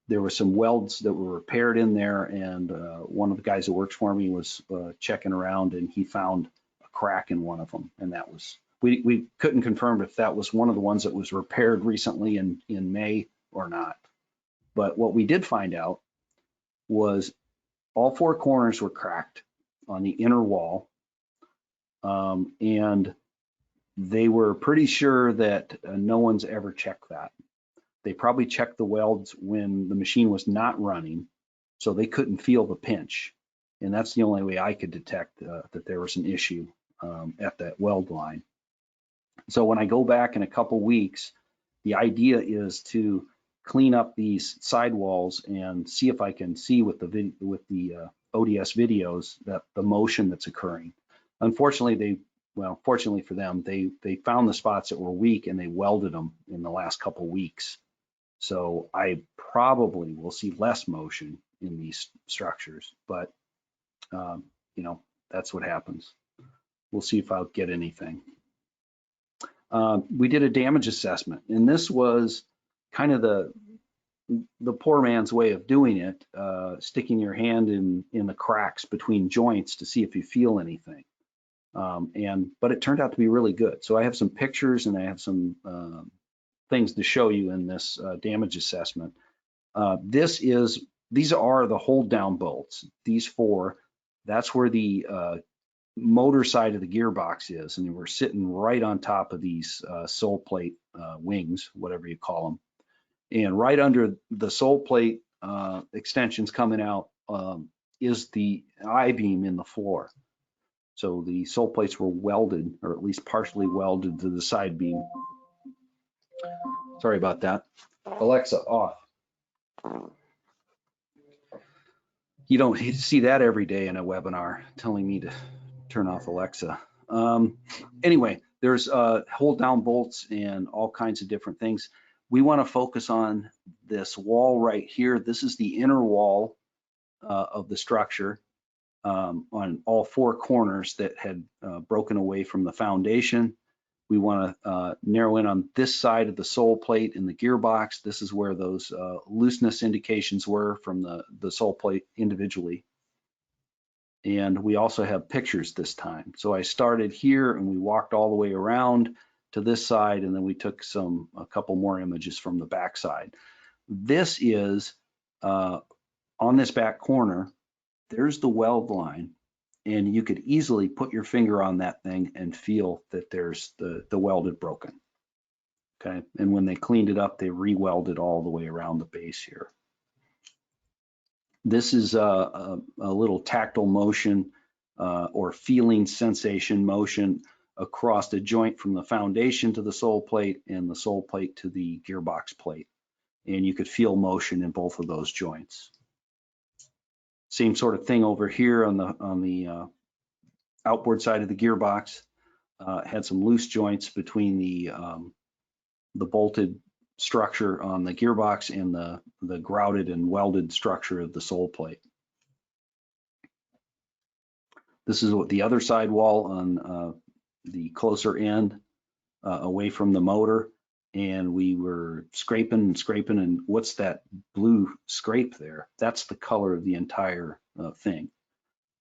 There were some welds that were repaired in there, and one of the guys that works for me was checking around, and he found a crack in one of them. And that was, we couldn't confirm if that was one of the ones that was repaired recently in May or not. But what we did find out was all 4 corners were cracked on the inner wall, and they were pretty sure that no one's ever checked that. They probably checked the welds when the machine was not running, so they couldn't feel the pinch. And that's the only way I could detect that there was an issue at that weld line. So when I go back in a couple weeks, the idea is to clean up these sidewalls and see if I can see with the ODS videos that the motion that's occurring. Unfortunately, fortunately for them, they found the spots that were weak and they welded them in the last couple weeks. So I probably will see less motion in these structures, but you know, that's what happens. We'll see if I'll get anything. We did a damage assessment, and this was kind of the poor man's way of doing it, sticking your hand in the cracks between joints to see if you feel anything. But it turned out to be really good. So I have some pictures and I have some things to show you in this damage assessment. These are the hold down bolts, these 4. That's where the motor side of the gearbox is, and we're sitting right on top of these sole plate wings, whatever you call them. And right under the sole plate extensions coming out is the I-beam in the floor. So the sole plates were welded, or at least partially welded, to the side beam Sorry about that. Alexa, off. You don't see that every day in a webinar telling me to turn off Alexa. Anyway, there's hold down bolts and all kinds of different things. We want to focus on this wall right here. This is the inner wall of the structure on all four corners that had broken away from the foundation. We want to narrow in on this side of the sole plate in the gearbox. This is where those looseness indications were from the sole plate individually. And we also have pictures this time. So I started here and we walked all the way around to this side, and then we took a couple more images from the back side. This is on this back corner, there's the weld line. And you could easily put your finger on that thing and feel that there's the weld had broken. Okay, and when they cleaned it up, they re-welded all the way around the base here. This is a little tactile motion or feeling sensation motion across the joint from the foundation to the sole plate and the sole plate to the gearbox plate. And you could feel motion in both of those joints. Same sort of thing over here on the outboard side of the gearbox. Had some loose joints between the bolted structure on the gearbox and the grouted and welded structure of the sole plate. This is what the other side wall on the closer end away from the motor, and we were scraping and scraping, and what's that blue scrape there? That's the color of the entire thing.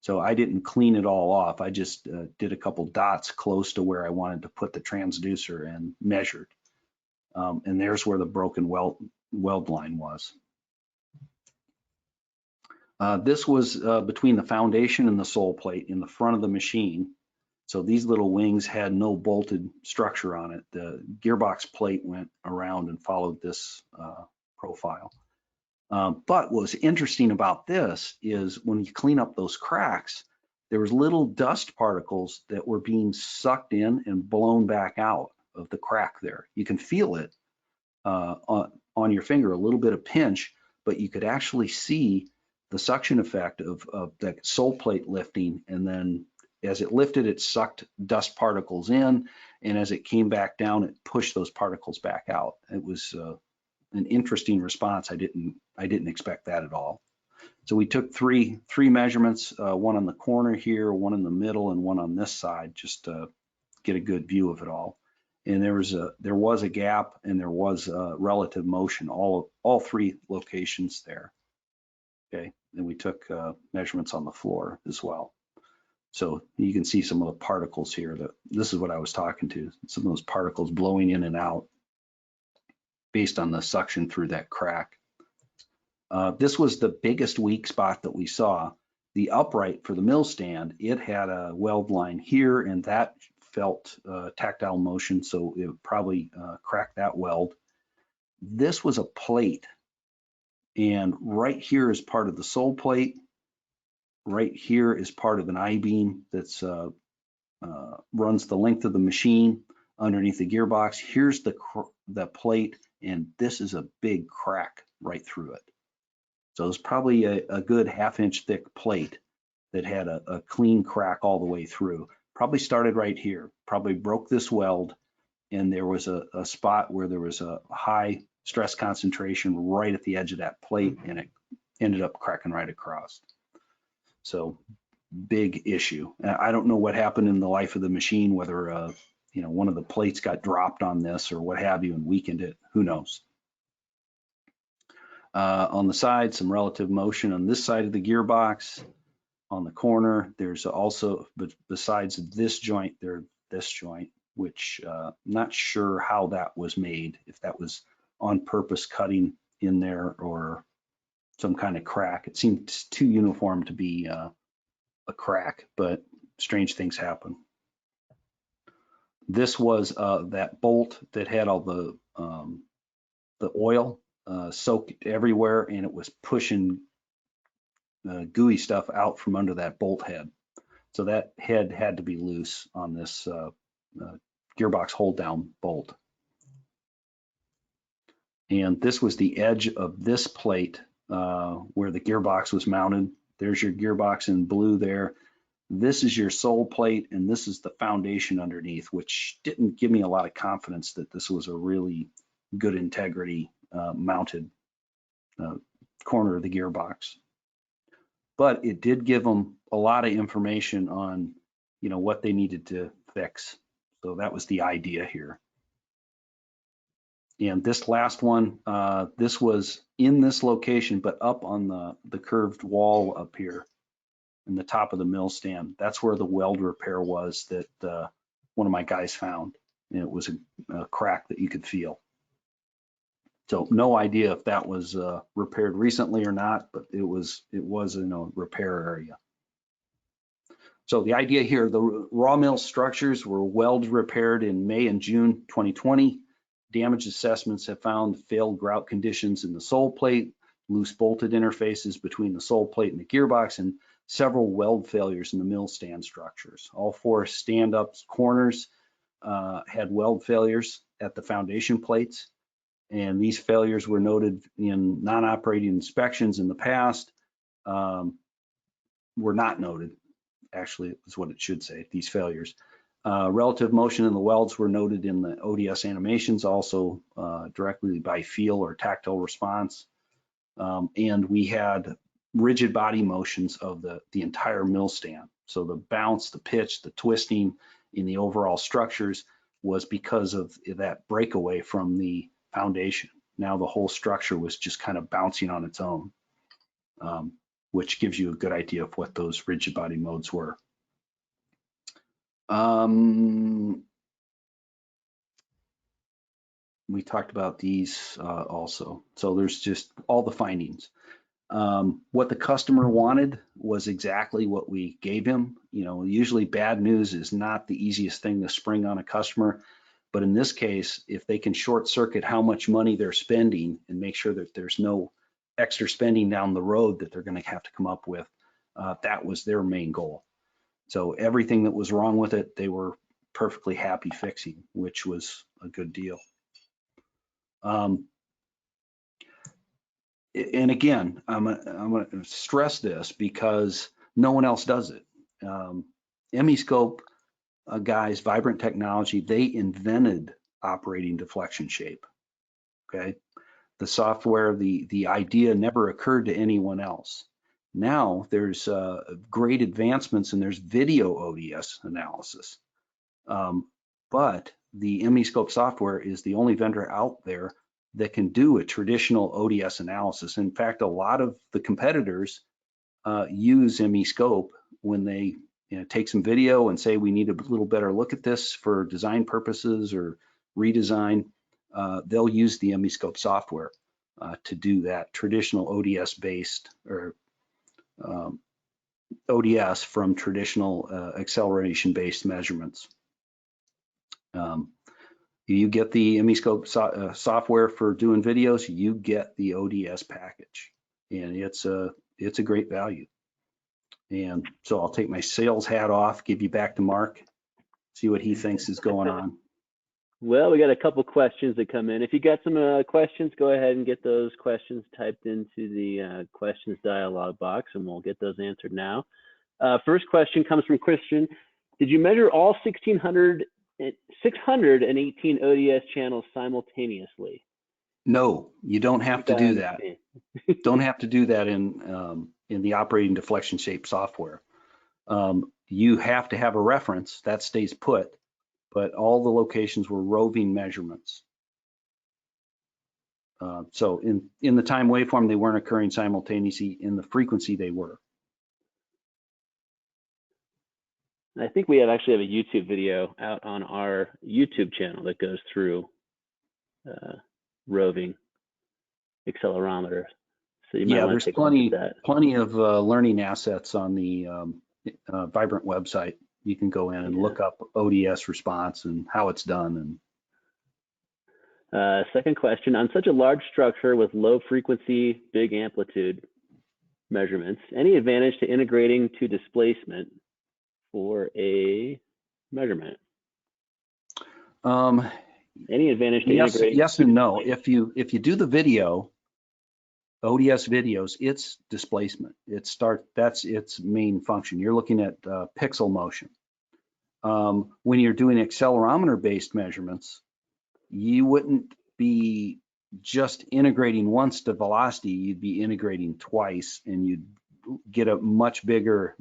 So I didn't clean it all off. I just did a couple dots close to where I wanted to put the transducer and measured. And there's where the broken weld line was. This was between the foundation and the sole plate in the front of the machine. So these little wings had no bolted structure on it. The gearbox plate went around and followed this profile. But what's interesting about this is when you clean up those cracks, there was little dust particles that were being sucked in and blown back out of the crack there. You can feel it on your finger, a little bit of pinch, but you could actually see the suction effect of that sole plate lifting, and then as it lifted, it sucked dust particles in, and as it came back down, it pushed those particles back out. It was an interesting response. I didn't expect that at all. So we took three measurements, one on the corner here, one in the middle, and one on this side, just to get a good view of it all. And there was a gap, and there was relative motion, all three locations there. Okay, and we took measurements on the floor as well. So you can see some of the particles here. This is what I was talking to, some of those particles blowing in and out based on the suction through that crack. This was the biggest weak spot that we saw. The upright for the mill stand, it had a weld line here, and that felt tactile motion, so it probably cracked that weld. This was a plate, and right here is part of the sole plate. Right here is part of an I-beam that's runs the length of the machine underneath the gearbox. Here's the plate, and this is a big crack right through it. So it's probably a good half-inch thick plate that had a clean crack all the way through. Probably started right here, probably broke this weld, and there was a spot where there was a high stress concentration right at the edge of that plate, and it ended up cracking right across. So big issue. I don't know what happened in the life of the machine, whether one of the plates got dropped on this or what have you and weakened it. Who knows? On the side, some relative motion on this side of the gearbox. On the corner, there's also, but besides this joint, there's this joint, which I'm not sure how that was made, if that was on purpose cutting in there or some kind of crack. It seems too uniform to be a crack, but strange things happen. This was that bolt that had all the oil soaked everywhere, and it was pushing gooey stuff out from under that bolt head. So that head had to be loose on this gearbox hold down bolt. And this was the edge of this plate where the gearbox was mounted. There's your gearbox in blue there. This is your sole plate, and this is the foundation underneath, which didn't give me a lot of confidence that this was a really good integrity mounted corner of the gearbox. But it did give them a lot of information on, you know, what they needed to fix. So that was the idea here. And this last one, this was in this location, but up on the curved wall up here in the top of the mill stand. That's where the weld repair was that one of my guys found. And it was a crack that you could feel. So no idea if that was repaired recently or not, but it was in a repair area. So the idea here, the raw mill structures were weld repaired in May and June 2020. Damage assessments have found failed grout conditions in the sole plate, loose bolted interfaces between the sole plate and the gearbox, and several weld failures in the mill stand structures. All 4 stand-up corners had weld failures at the foundation plates, and these failures were noted in non-operating inspections in the past, were not noted. Actually, is what it should say, these failures. Relative motion in the welds were noted in the ODS animations, also directly by feel or tactile response. And we had rigid body motions of the entire mill stand. So the bounce, the pitch, the twisting in the overall structures was because of that breakaway from the foundation. Now the whole structure was just kind of bouncing on its own, which gives you a good idea of what those rigid body modes were. We talked about these also. So there's just all the findings. What the customer wanted was exactly what we gave him. You know, usually bad news is not the easiest thing to spring on a customer, but in this case, if they can short circuit how much money they're spending and make sure that there's no extra spending down the road that they're going to have to come up with, that was their main goal. So everything that was wrong with it, they were perfectly happy fixing, which was a good deal. And again, I'm going to stress this because no one else does it. MEscope guys, Vibrant Technology, they invented operating deflection shape. Okay, the software, the idea never occurred to anyone else. Now there's great advancements and there's video ODS analysis. But the MEscope software is the only vendor out there that can do a traditional ODS analysis. In fact, a lot of the competitors use MEscope when they take some video and say we need a little better look at this for design purposes or redesign. They'll use the MEscope software to do that traditional ODS based or ODS from traditional acceleration based measurements. You get the MEscope software for doing videos, you get the ODS package, and it's a great value. And so I'll take my sales hat off, give you back to Mark, see what he thinks is going on. Well, we got a couple questions that come in. If you got some questions, go ahead and get those questions typed into the questions dialog box, and we'll get those answered now. First question comes from Christian. Did you measure all 618 ODS channels simultaneously? No, you don't have to do that. Don't have to do that in the operating deflection shape software. You have to have a reference that stays put, but all the locations were roving measurements. So in the time waveform, they weren't occurring simultaneously. In the frequency, they were. I think we actually have a YouTube video out on our YouTube channel that goes through roving accelerometers. So you might want to take a look at that. Plenty of learning assets on the Vibrant website. You can go in and look up ODS response and how it's done. And second question, on such a large structure with low frequency, big amplitude measurements, any advantage to integrating to displacement for a measurement? Any advantage to Yes, integrating? yes and no. If you do the video, ODS videos, it's displacement. That's its main function. You're looking at pixel motion. When you're doing accelerometer-based measurements, you wouldn't be just integrating once to velocity, you'd be integrating twice, and you'd get a much bigger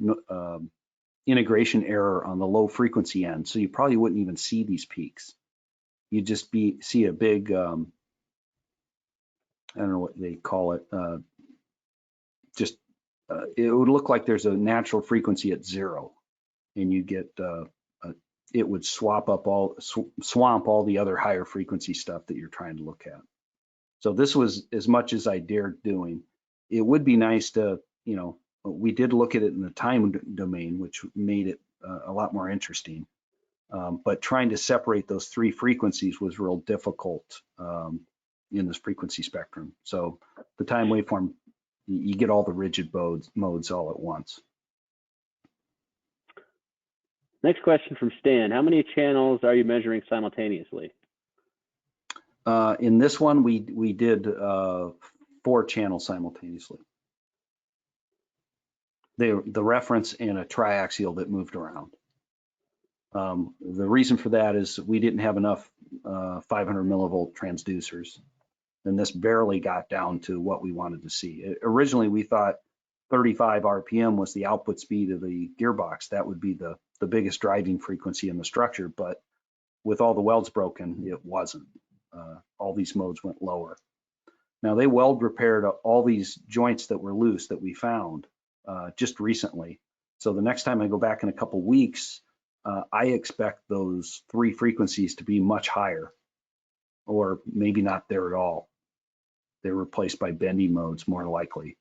integration error on the low frequency end. So you probably wouldn't even see these peaks. You'd just see a big, I don't know what they call it, it would look like there's a natural frequency at 0, and you get it would swamp all the other higher frequency stuff that you're trying to look at. So this was as much as I dared doing. It would be nice to, we did look at it in the time domain, which made it a lot more interesting. But trying to separate those 3 frequencies was real difficult in this frequency spectrum. So the time waveform, you get all the rigid modes all at once. Next question from Stan. How many channels are you measuring simultaneously? In this one, we did 4 channels simultaneously. The reference and a triaxial that moved around. The reason for that is we didn't have enough 500 millivolt transducers, and this barely got down to what we wanted to see. Originally, we thought 35 RPM was the output speed of the gearbox. That would be the biggest driving frequency in the structure, but with all the welds broken, it wasn't. All these modes went lower. Now they weld repaired all these joints that were loose that we found just recently. So the next time I go back in a couple weeks, I expect those 3 frequencies to be much higher, or maybe not there at all. They're replaced by bending modes more likely,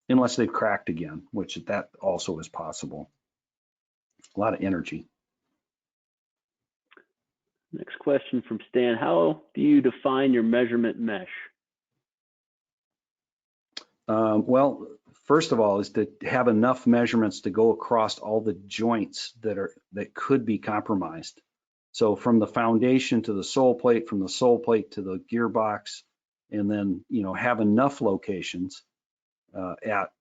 unless they've cracked again, which that also is possible. A lot of energy. Next question from Stan. How do you define your measurement mesh? Well, first of all, is to have enough measurements to go across all the joints that could be compromised. So from the foundation to the sole plate, from the sole plate to the gearbox, and then have enough locations at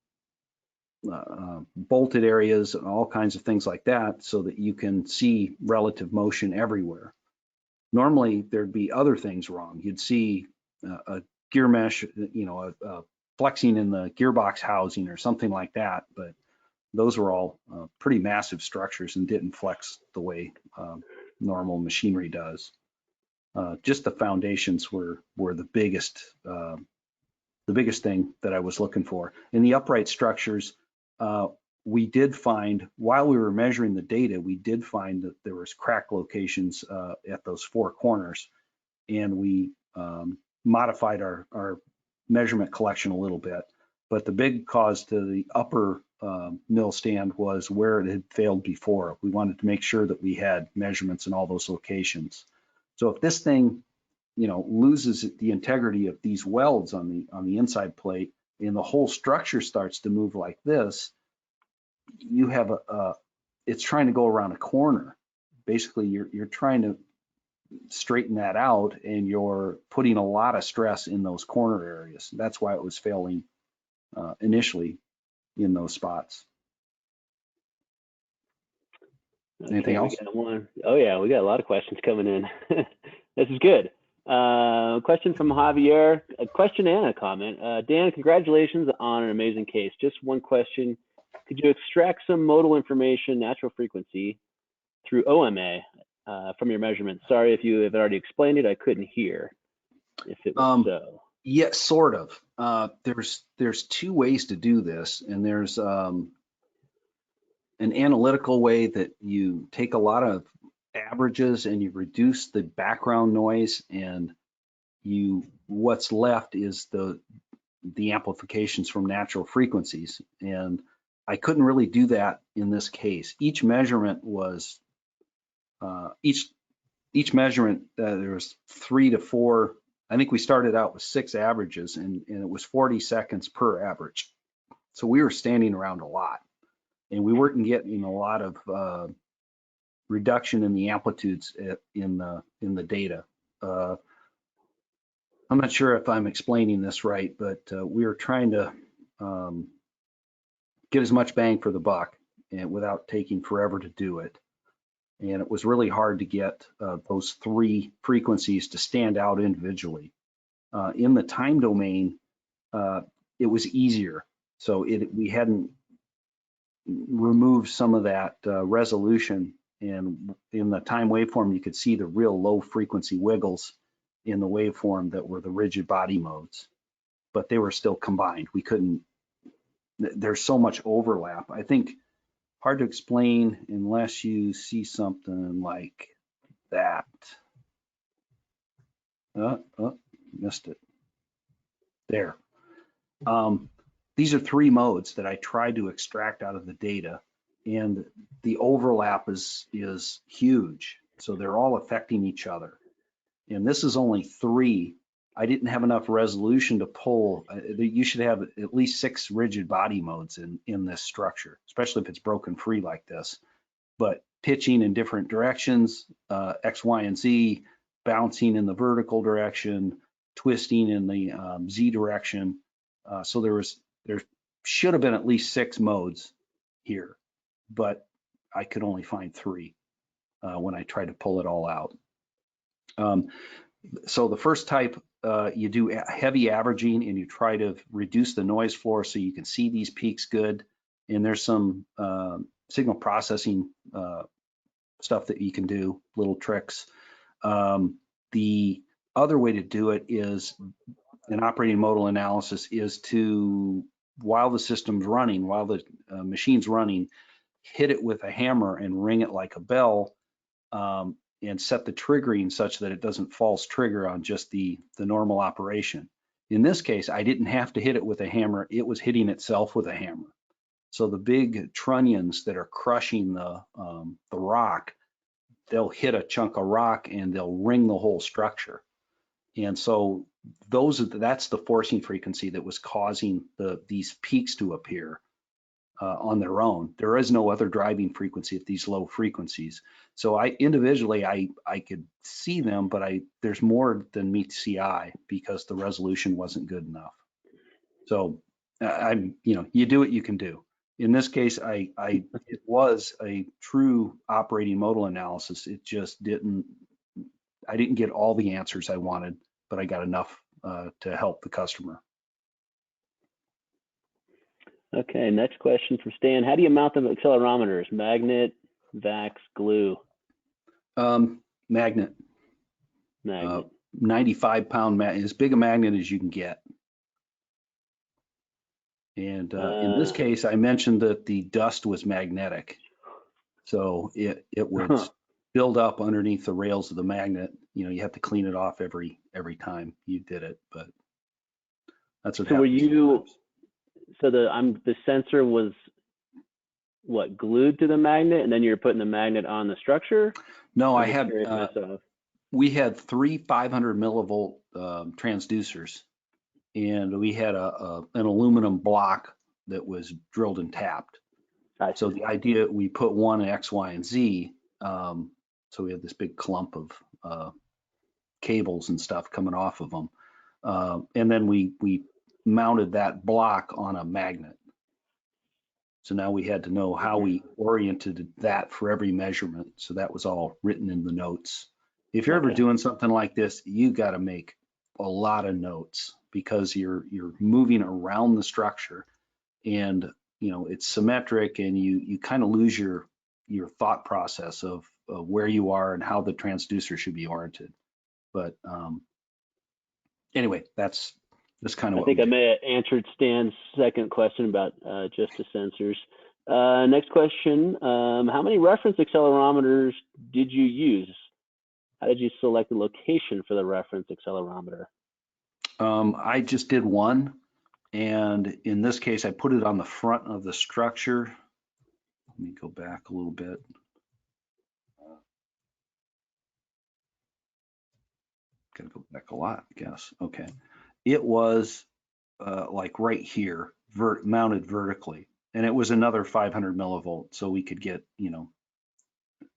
bolted areas and all kinds of things like that, so that you can see relative motion everywhere. Normally, there'd be other things wrong. You'd see a gear mesh, a flexing in the gearbox housing or something like that, but those were all pretty massive structures and didn't flex the way normal machinery does. Just the foundations were the biggest thing that I was looking for. In the upright structures, we did find, while we were measuring the data, we did find that there was crack locations at those 4 corners, and we modified our measurement collection a little bit. But the big cause to the upper mill stand was where it had failed before. We wanted to make sure that we had measurements in all those locations. So if this thing, loses the integrity of these welds on the inside plate, and the whole structure starts to move like this, you have it's trying to go around a corner. Basically, you're trying to straighten that out, and you're putting a lot of stress in those corner areas. That's why it was failing initially in those spots. Okay, anything else? Oh yeah, we got a lot of questions coming in. This is good. Question from Javier, a question and a comment. Dan, congratulations on an amazing case. Just one question. Could you extract some modal information, natural frequency, through OMA from your measurements? Sorry if you have already explained it, I couldn't hear if it was so. Yeah, sort of. There's 2 ways to do this, and there's an analytical way that you take a lot of averages and you reduce the background noise, and what's left is the amplifications from natural frequencies. And I couldn't really do that in this case. Each measurement was each measurement, there was 3 to 4. I think we started out with 6 averages, and it was 40 seconds per average. So we were standing around a lot, and we weren't getting a lot of reduction in the amplitudes in the data. I'm not sure if I'm explaining this right, but we were trying to get as much bang for the buck and without taking forever to do it. And it was really hard to get those three frequencies to stand out individually. In the time domain, it was easier. So we hadn't removed some of that resolution, and in the time waveform, you could see the real low frequency wiggles in the waveform that were the rigid body modes, but they were still combined. We couldn't, there's so much overlap. I think hard to explain unless you see something like that. Missed it. There. These are three modes that I tried to extract out of the data, and the overlap is huge. So they're all affecting each other. And this is only three. I didn't have enough resolution to pull. You should have at least 6 rigid body modes in this structure, especially if it's broken free like this. But pitching in different directions, X, Y, and Z, bouncing in the vertical direction, twisting in the Z direction. So there should have been at least 6 modes here, but I could only find 3 when I tried to pull it all out. So the first type, you do heavy averaging and you try to reduce the noise floor so you can see these peaks good. And there's some signal processing stuff that you can do, little tricks. The other way to do it is an operating modal analysis is to, while the system's running, while the machine's running, hit it with a hammer and ring it like a bell, and set the triggering such that it doesn't false trigger on just the normal operation. In this case, I didn't have to hit it with a hammer. It was hitting itself with a hammer. So the big trunnions that are crushing the rock, they'll hit a chunk of rock and they'll ring the whole structure. And so that's the forcing frequency that was causing these peaks to appear on their own. There is no other driving frequency at these low frequencies. So individually, I could see them, but there's more than meets the eye because the resolution wasn't good enough. So you do what you can do. In this case, it was a true operating modal analysis. It just I didn't get all the answers I wanted, but I got enough to help the customer. Okay, next question from Stan. How do you mount the accelerometers? Magnet, VAX, glue? Magnet. 95-pound magnet, as big a magnet as you can get. And in this case, I mentioned that the dust was magnetic. So it would build up underneath the rails of the magnet. You have to clean it off every time you did it, but that's what happens. So the sensor was what, glued to the magnet, and then you're putting the magnet on the structure? No, we had 3 500 millivolt transducers, and we had an aluminum block that was drilled and tapped. So the idea, we put one in X, Y, and Z. So we had this big clump of cables and stuff coming off of them, and then we mounted that block on a magnet. So now we had to know how we oriented that for every measurement. So that was all written in the notes. If you're ever doing something like this, you got to make a lot of notes because you're moving around the structure, and it's symmetric, and you kind of lose your thought process of where you are and how the transducer should be oriented. But anyway, that's kind of what I think I may have answered Stan's second question about just the sensors. Next question, how many reference accelerometers did you use? How did you select the location for the reference accelerometer? I just did one, and in this case, I put it on the front of the structure. Let me go back a little bit. Gotta go back a lot, I guess. Okay. It was like right here, mounted vertically, and it was another 500 millivolt, so we could get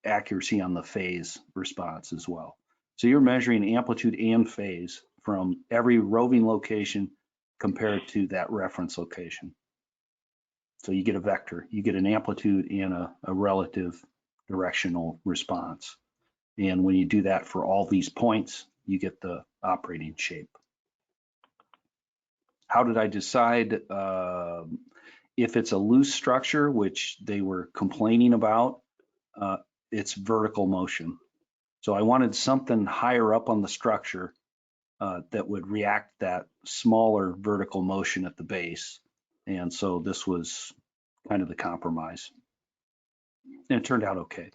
accuracy on the phase response as well. So you're measuring amplitude and phase from every roving location compared to that reference location. So you get a vector, you get an amplitude and a relative directional response. And when you do that for all these points, you get the operating shape. How did I decide if it's a loose structure, which they were complaining about, it's vertical motion. So I wanted something higher up on the structure that would react that smaller vertical motion at the base. And so this was kind of the compromise. And it turned out okay.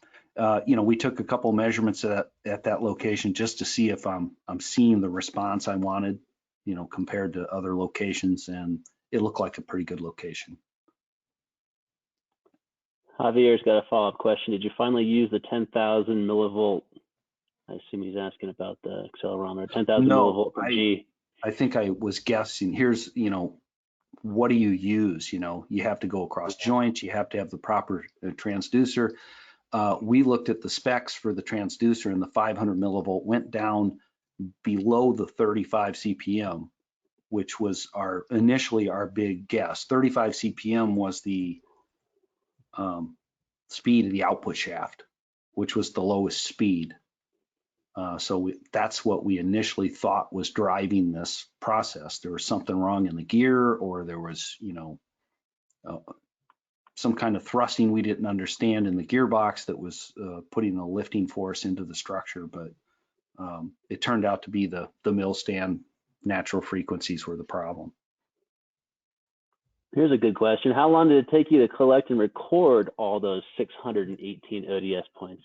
We took a couple measurements at that location just to see if I'm seeing the response I wanted, compared to other locations, and it looked like a pretty good location. Javier's got a follow-up question. Did you finally use the 10,000 millivolt? I assume he's asking about the accelerometer, 10,000 millivolt per G. I think I was guessing. Here's, what do you use? You have to go across joints. You have to have the proper transducer. We looked at the specs for the transducer, and the 500 millivolt went down below the 35 CPM, which was initially our big guess. 35 CPM was the speed of the output shaft, which was the lowest speed. So that's what we initially thought was driving this process. There was something wrong in the gear, or there was, some kind of thrusting we didn't understand in the gearbox that was putting a lifting force into the structure. But it turned out to be the mill stand natural frequencies were the problem. Here's a good question. How long did it take you to collect and record all those 618 ODS points?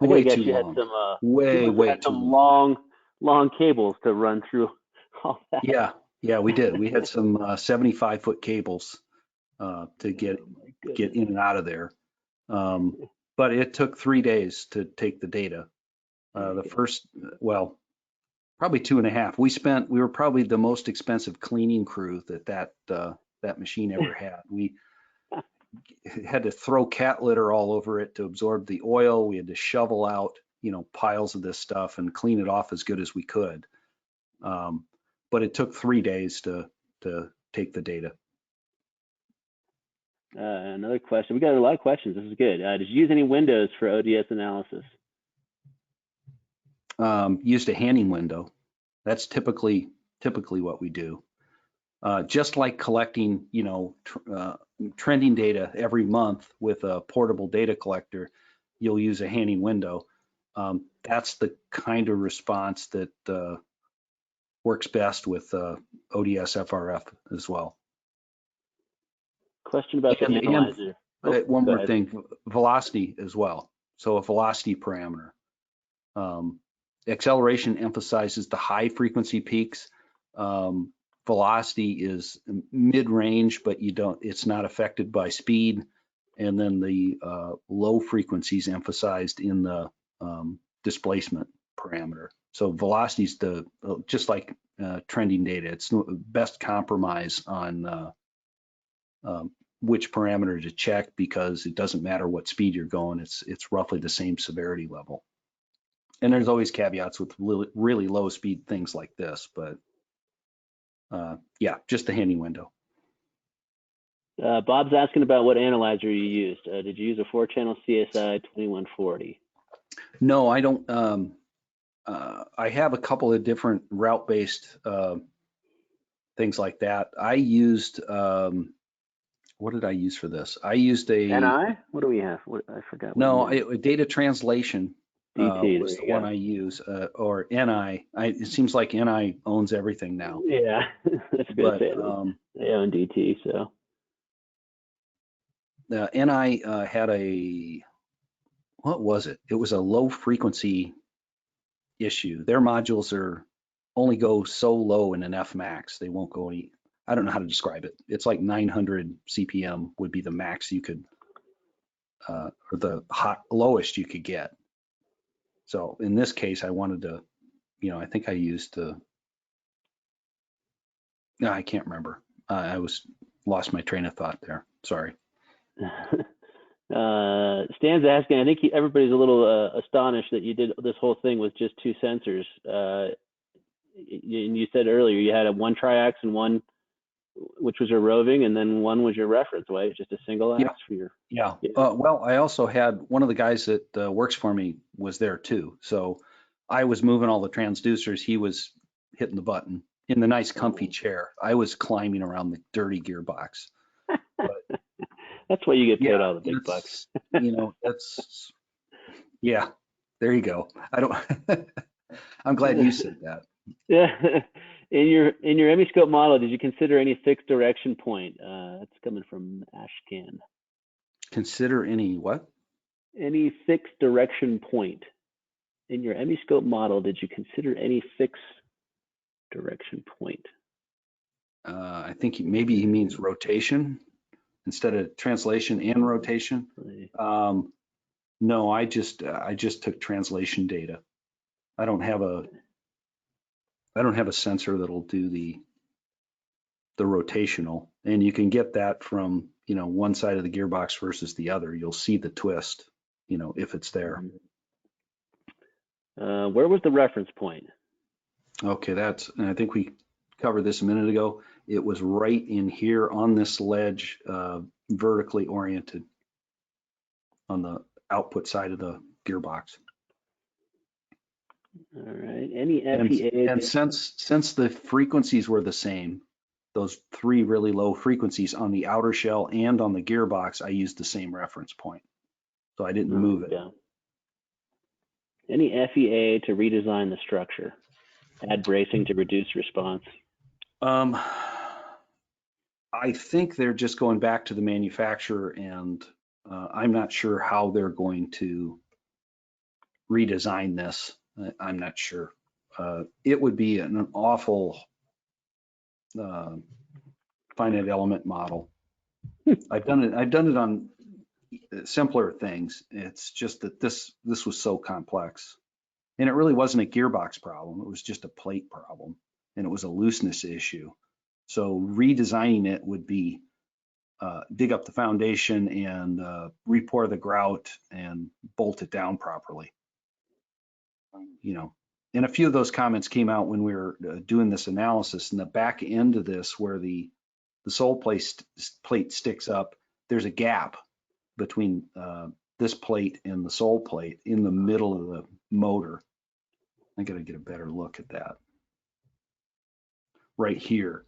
Way too long. Way too long. Long cables to run through all that. Yeah, we did. We had some 75-foot cables to get in and out of there. But it took 3 days to take the data. The first, probably 2.5. We were probably the most expensive cleaning crew that machine ever had. We had to throw cat litter all over it to absorb the oil. We had to shovel out, piles of this stuff and clean it off as good as we could. But it took 3 days to take the data. Another question. We got a lot of questions. This is good. Did you use any windows for ODS analysis? Used a handing window. That's typically what we do. Just like collecting, trending data every month with a portable data collector, you'll use a handing window. That's the kind of response that works best with ODS FRF as well. Question about the analyzer. One more thing, velocity as well. So a velocity parameter. Acceleration emphasizes the high frequency peaks. Velocity is mid-range, but it's not affected by speed. And then the low frequencies emphasized in the displacement parameter. So velocity is just like trending data. It's the best compromise on which parameter to check, because it doesn't matter what speed you're going. It's roughly the same severity level. And there's always caveats with really low speed things like this, but yeah, just the handing window. Bob's asking about what analyzer you used. Did you use a 4-channel CSI 2140? No, I don't. I have a couple of different route-based things like that. I used, what did I use for this? I used a NI? What do we have? I forgot. No, data translation. DT was the one I use, or NI. It seems like NI owns everything now. Yeah, that's good. They own DT, so. The NI had what was it? It was a low frequency issue. Their modules only go so low in an F max. They won't go any. I don't know how to describe it. It's like 900 CPM would be the max you could, or the lowest you could get. So in this case, I wanted to, I think I used no, I can't remember. I lost my train of thought there. Sorry. Stan's asking, I think everybody's a little astonished that you did this whole thing with just 2 sensors. And you said earlier you had one triax and one which was your roving, and then one was your reference, right? Just a single axe for your. Yeah. Well, I also had one of the guys that works for me was there too. So I was moving all the transducers. He was hitting the button in the nice comfy chair. I was climbing around the dirty gearbox. But, that's why you get paid all the big bucks. That's, yeah, there you go. I don't, I'm glad you said that. Yeah. In your MEscope model, did you consider any fixed direction point? That's coming from Ashcan. Consider any what? Any fixed direction point. In your MEscope model, did you consider any fixed direction point? I think maybe he means rotation instead of translation and rotation. No, I just took translation data. I don't have a sensor that'll do the rotational, and you can get that from one side of the gearbox versus the other. You'll see the twist, if it's there. Where was the reference point? Okay, and I think we covered this a minute ago. It was right in here on this ledge, vertically oriented on the output side of the gearbox. All right. Any FEA? And since the frequencies were the same, those 3 really low frequencies on the outer shell and on the gearbox, I used the same reference point. So I didn't move it. Yeah. Any FEA to redesign the structure? Add bracing to reduce response? I think they're just going back to the manufacturer, and I'm not sure how they're going to redesign this. I'm not sure. It would be an awful finite element model. I've done it on simpler things. It's just that this was so complex, and it really wasn't a gearbox problem. It was just a plate problem, and it was a looseness issue. So redesigning it would be dig up the foundation and re-pour the grout and bolt it down properly. And a few of those comments came out when we were doing this analysis. In the back end of this, where the sole plate sticks up, there's a gap between this plate and the sole plate in the middle of the motor. I got to get a better look at that right here.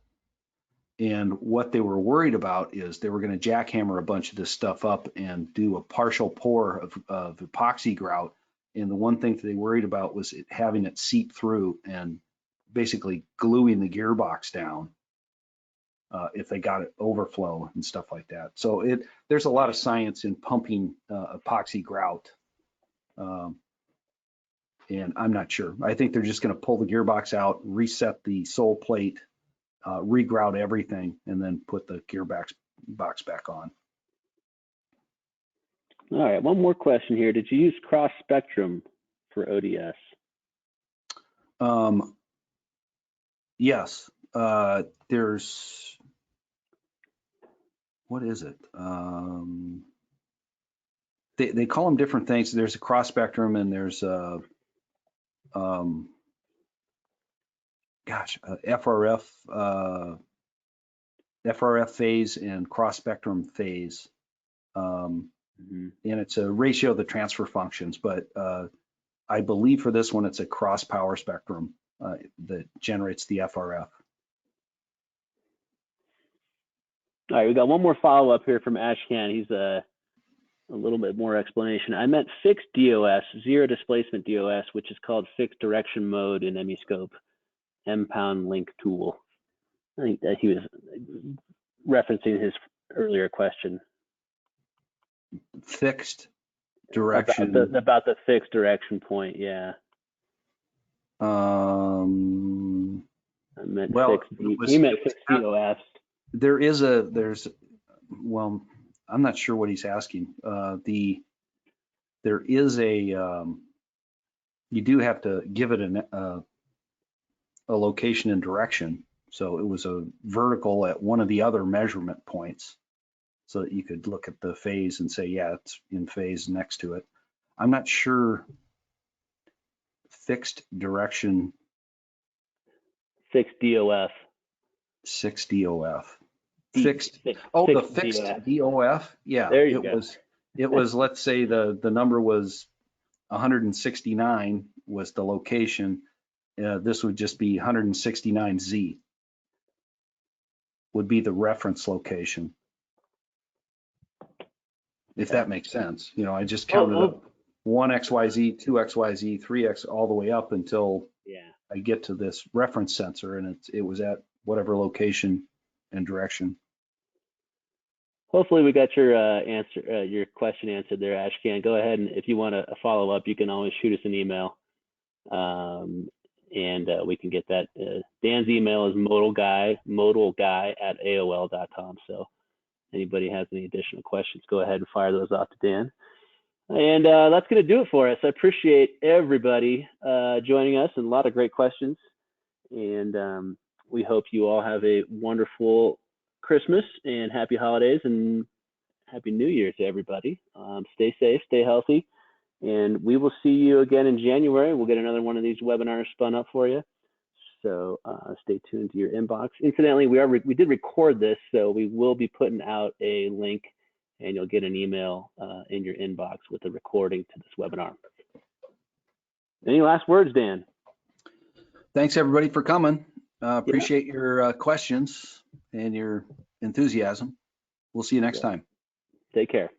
And what they were worried about is they were going to jackhammer a bunch of this stuff up and do a partial pour of epoxy grout. And the one thing that they worried about was having it seep through and basically gluing the gearbox down if they got it overflow and stuff like that. So there's a lot of science in pumping epoxy grout. And I'm not sure. I think they're just going to pull the gearbox out, reset the sole plate, re-grout everything, and then put the gearbox back on. All right, one more question here. Did you use cross spectrum for ODS? Yes. There's, what is it? They call them different things. There's a cross spectrum, and there's a FRF phase and cross spectrum phase. And it's a ratio of the transfer functions, but I believe for this one, it's a cross power spectrum that generates the FRF. All right, we got one more follow-up here from Ashcan. He's a little bit more explanation. I meant fixed DOS, zero displacement DOS, which is called fixed direction mode in MEscope M-Pound link tool. I think that he was referencing his earlier question. Fixed direction. About the fixed direction point, yeah. I meant fixed. He meant fixed DOS. Well, I'm not sure what he's asking. There is you do have to give it a location and direction. So it was a vertical at one of the other measurement points. so that you could look at the phase and say, yeah, it's in phase next to it. I'm not sure fixed direction, Fixed DOF. 6 DOF. Fixed The fixed DOF. Yeah, there you go. It was, let's say the number was 169 was the location. This would just be 169Z would be the reference location. If that makes sense. You know, I just counted up 1 XYZ, 2 XYZ, 3X all the way up until I get to this reference sensor, and it was at whatever location and direction. Hopefully we got your answer, your question answered there, Ashcan. Go ahead, and if you want to follow up, you can always shoot us an email, and we can get that. Dan's email is modalguy@aol.com. So anybody has any additional questions, go ahead and fire those off to Dan. And that's going to do it for us. I appreciate everybody joining us, and a lot of great questions. And we hope you all have a wonderful Christmas and happy holidays and happy New Year to everybody. Stay safe, stay healthy, and we will see you again in January. We'll get another one of these webinars spun up for you. So stay tuned to your inbox. Incidentally, we did record this, so we will be putting out a link, and you'll get an email in your inbox with a recording to this webinar. Any last words, Dan? Thanks everybody for coming. Appreciate your questions and your enthusiasm. We'll see you next time. Take care.